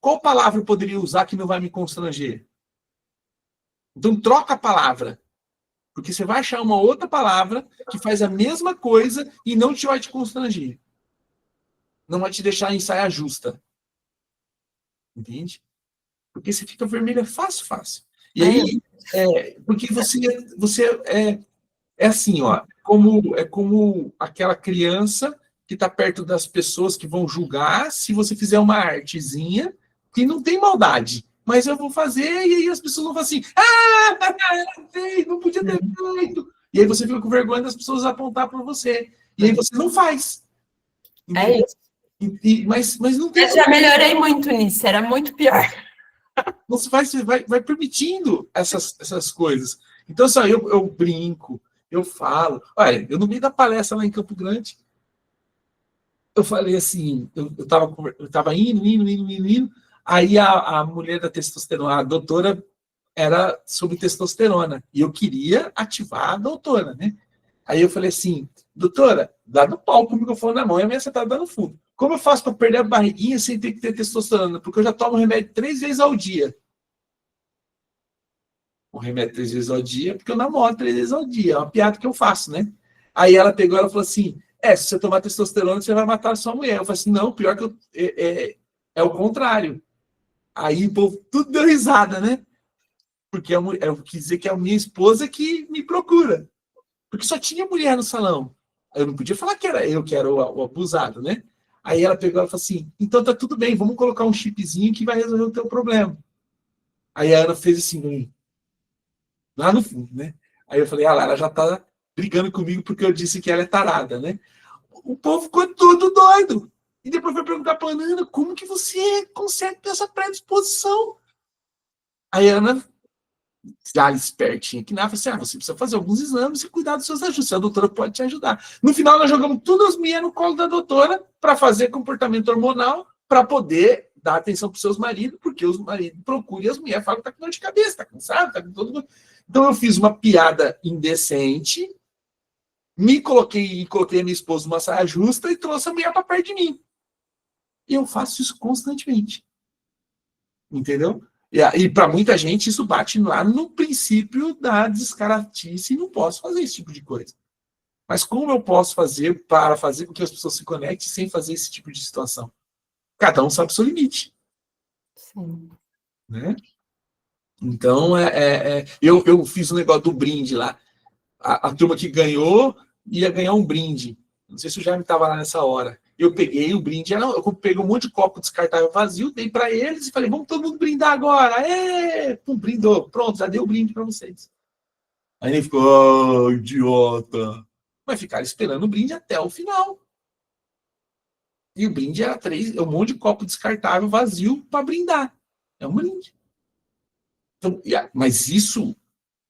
Qual palavra eu poderia usar que não vai me constranger? Então, troca a palavra. Porque você vai achar uma outra palavra que faz a mesma coisa e não vai te constranger. Não vai te deixar em saia justa. Entende? Porque você fica vermelha fácil. E aí, porque você é assim, ó, como aquela criança que está perto das pessoas que vão julgar se você fizer uma artezinha que não tem maldade. Mas eu vou fazer, e aí as pessoas vão falar assim, não podia ter feito. E aí você fica com vergonha das pessoas apontar para você. E aí você não faz. Entendeu? É isso. Mas não tem... Eu já melhorei muito nisso, era muito pior. Você vai permitindo essas coisas. Então, só eu brinco, eu falo. Olha, eu no meio da palestra lá em Campo Grande, eu falei assim, eu estava indo, aí a mulher da testosterona, a doutora, era sobre testosterona, e eu queria ativar a doutora, né? Aí eu falei assim, doutora, dá no pau com o microfone na mão, e a minha sentada no fundo. Como eu faço para perder a barriguinha sem ter que ter testosterona? Porque eu já tomo remédio 3 vezes ao dia. O remédio 3 vezes ao dia, porque eu namoro 3 vezes ao dia. É uma piada que eu faço, né? Aí ela pegou e falou assim, se você tomar testosterona, você vai matar a sua mulher. Eu falei assim, não, pior que é o contrário. Aí o povo tudo deu risada, né? Porque eu quis dizer que é a minha esposa que me procura. Porque só tinha mulher no salão. Eu não podia falar que era eu que era o abusado, né? Aí ela pegou e falou assim, então tá tudo bem, vamos colocar um chipzinho que vai resolver o teu problema. Aí a Ana fez assim, lá no fundo, né? Aí eu falei, ela já tá brigando comigo porque eu disse que ela é tarada, né? O povo ficou tudo doido. E depois foi perguntar pra Ana, como que você consegue ter essa predisposição? Aí a Ana, já espertinha que nada, falou assim, você precisa fazer alguns exames e cuidar dos seus ajustes, a doutora pode te ajudar. No final, nós jogamos todas as mulheres no colo da doutora para fazer comportamento hormonal, para poder dar atenção para os seus maridos, porque os maridos procuram e as mulheres falam que tá com dor de cabeça, tá cansado, tá com todo mundo. Então eu fiz uma piada indecente, coloquei a minha esposa numa saia justa e trouxe a mulher para perto de mim. E eu faço isso constantemente. Entendeu? E para muita gente isso bate lá no princípio da descaratice e não posso fazer esse tipo de coisa. Mas como eu posso fazer para fazer com que as pessoas se conectem sem fazer esse tipo de situação? Cada um sabe o seu limite. Sim. Né? Então, eu fiz um negócio do brinde lá. A turma que ganhou ia ganhar um brinde. Não sei se o Jaime estava lá nessa hora. Eu peguei o brinde, eu peguei um monte de copo descartável vazio, dei para eles e falei, vamos todo mundo brindar agora. Pum, brindou. Pronto, já dei o brinde para vocês. Aí ele ficou, idiota. Mas ficaram esperando o brinde até o final. E o brinde era um monte de copo descartável vazio para brindar. É um brinde. Então, mas isso,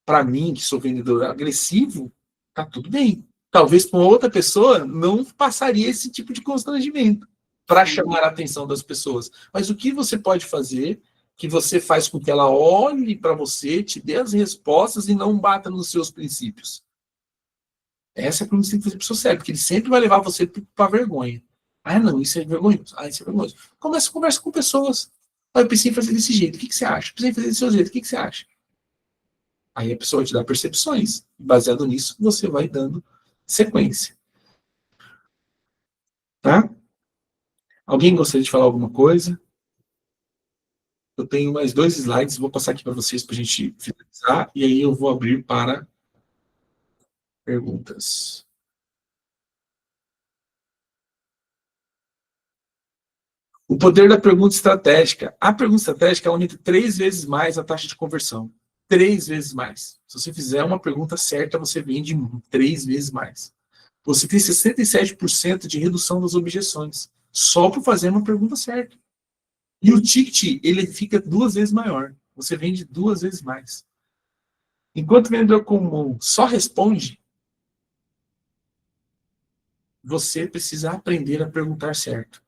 para mim, que sou vendedor agressivo, tá tudo bem. Talvez para outra pessoa não passaria esse tipo de constrangimento para chamar a atenção das pessoas. Mas o que você pode fazer que você faz com que ela olhe para você, te dê as respostas e não bata nos seus princípios? Essa é a pergunta que você tem que fazer para o seu cérebro, porque ele sempre vai levar você para a vergonha. Ah, não, isso é vergonhoso. Ah, isso é vergonhoso. Conversa com pessoas. Ah, eu pensei em fazer desse jeito. O que você acha? Eu pensei em fazer desse seu jeito. O que você acha? Aí a pessoa te dá percepções. Baseado nisso, você vai dando sequência. Tá? Alguém gostaria de falar alguma coisa? Eu tenho mais 2 slides, vou passar aqui para vocês para a gente finalizar, e aí eu vou abrir para perguntas. O poder da pergunta estratégica. A pergunta estratégica aumenta 3 vezes mais a taxa de conversão. 3 vezes mais. Se você fizer uma pergunta certa, você vende 3 vezes mais. Você tem 67% de redução das objeções, só por fazer uma pergunta certa. E o ticket, ele fica 2 vezes maior. Você vende 2 vezes mais. Enquanto o vendedor comum só responde, você precisa aprender a perguntar certo.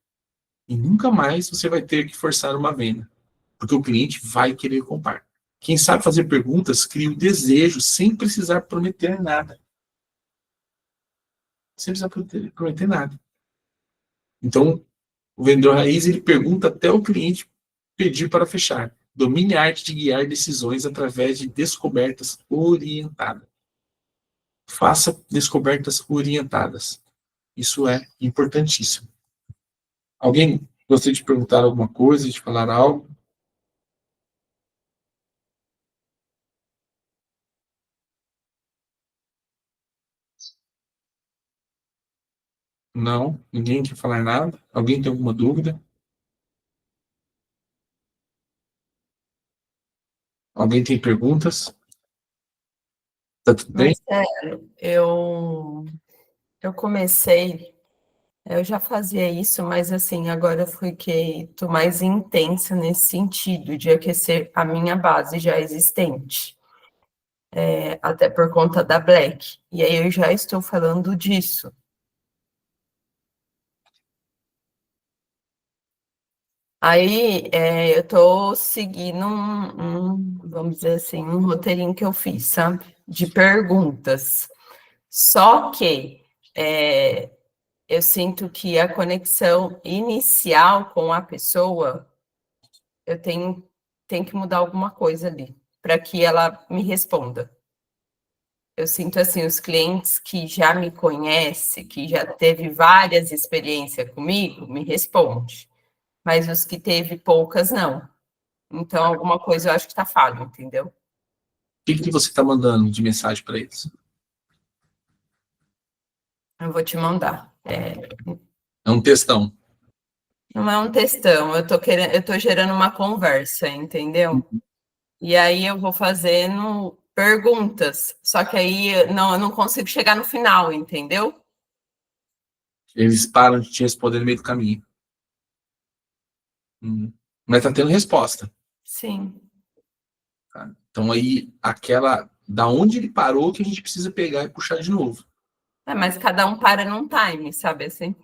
E nunca mais você vai ter que forçar uma venda, porque o cliente vai querer comprar. Quem sabe fazer perguntas cria o desejo sem precisar prometer nada. Sem precisar prometer nada. Então, o vendedor raiz, ele pergunta até o cliente pedir para fechar. Domine a arte de guiar decisões através de descobertas orientadas. Faça descobertas orientadas. Isso é importantíssimo. Alguém gostaria de perguntar alguma coisa, de falar algo? Não? Ninguém quer falar nada? Alguém tem alguma dúvida? Alguém tem perguntas? Tá tudo bem? Marcelo, eu comecei, eu já fazia isso, mas assim, agora eu fiquei, tô mais intensa nesse sentido, de aquecer a minha base já existente, até por conta da Black. E aí eu já estou falando disso. Aí eu estou seguindo vamos dizer assim, um roteirinho que eu fiz, sabe? De perguntas. Só que eu sinto que a conexão inicial com a pessoa, eu tenho que mudar alguma coisa ali, para que ela me responda. Eu sinto assim, os clientes que já me conhecem, que já teve várias experiências comigo, me respondem. Mas os que teve poucas, não. Então, alguma coisa eu acho que está falho, entendeu? O que você está mandando de mensagem para eles? Eu vou te mandar. É um textão. Não é um textão, eu tô gerando uma conversa, entendeu? E aí eu vou fazendo perguntas, só que aí eu não consigo chegar no final, entendeu? Eles param de te responder no meio do caminho. Mas tá tendo resposta. Sim. Tá? Então aí, da onde ele parou que a gente precisa pegar e puxar de novo. Mas cada um para num time, sabe assim?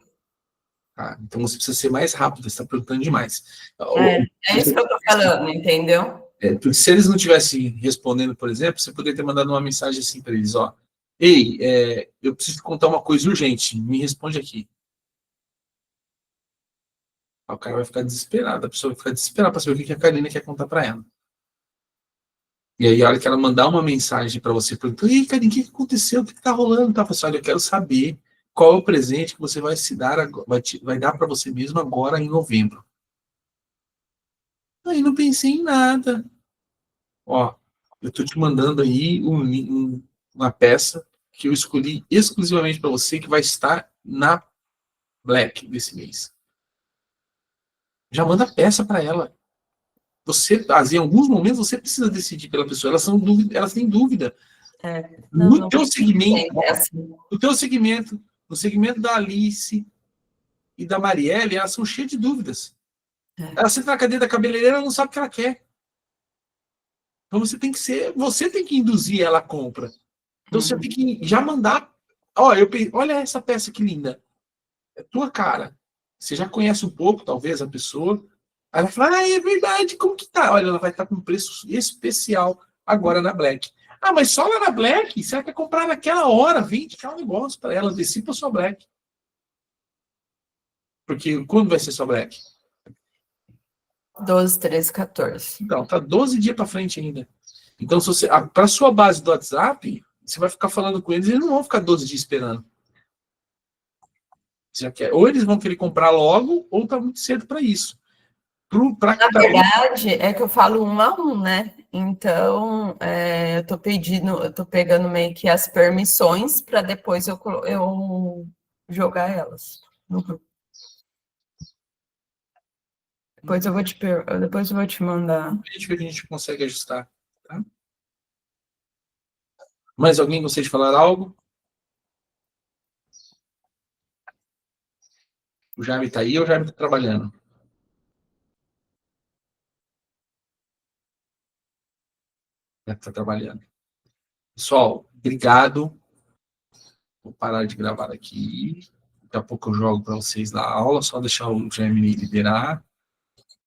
Tá? Então você precisa ser mais rápido, você está perguntando demais. É isso que eu tô falando, entendeu? Porque se eles não estivessem respondendo, por exemplo, você poderia ter mandado uma mensagem assim para eles, ó. Ei, eu preciso te contar uma coisa urgente, me responde aqui. Aí o cara vai ficar desesperado, a pessoa vai ficar desesperada para saber o que a Karina quer contar para ela. E aí, a hora que ela mandar uma mensagem para você, perguntando, ei, Karina, o que aconteceu? O que está rolando? Tá? Olha, eu quero saber qual é o presente que você vai se dar, vai dar para você mesmo agora em novembro. Aí não pensei em nada. Ó, eu estou te mandando aí uma peça que eu escolhi exclusivamente para você, que vai estar na Black desse mês. Já manda a peça para ela. Em alguns momentos, você precisa decidir pela pessoa. Elas têm dúvida. No teu segmento, no segmento da Alice e da Marielle, elas são cheias de dúvidas. Ela senta na cadeira da cabeleireira, ela não sabe o que ela quer. Então você tem que induzir ela à compra. Então você tem que já mandar. Olha essa peça que linda. É tua cara. Você já conhece um pouco, talvez, a pessoa. Aí ela fala, é verdade, como que tá? Olha, ela vai estar com um preço especial agora na Black. Ah, mas só lá na Black? Você quer comprar naquela hora? Vende cá um negócio para ela, antecipa a sua Black. Porque quando vai ser sua Black? 12, 13, 14. Então, tá 12 dias para frente ainda. Então, para sua base do WhatsApp, você vai ficar falando com eles, eles não vão ficar 12 dias esperando. Ou eles vão querer comprar logo, ou tá muito cedo para isso. Na verdade, é que eu falo 1 a 1, né? Então, eu tô pegando meio que as permissões para depois eu jogar elas no grupo. Depois eu vou te mandar. A gente vê que a gente consegue ajustar. Tá? Mais alguém gostaria de falar algo? O Jaime está aí ou o Jaime está trabalhando? Está trabalhando. Pessoal, obrigado. Vou parar de gravar aqui. Daqui a pouco eu jogo para vocês na aula, só deixar o Jaime liberar.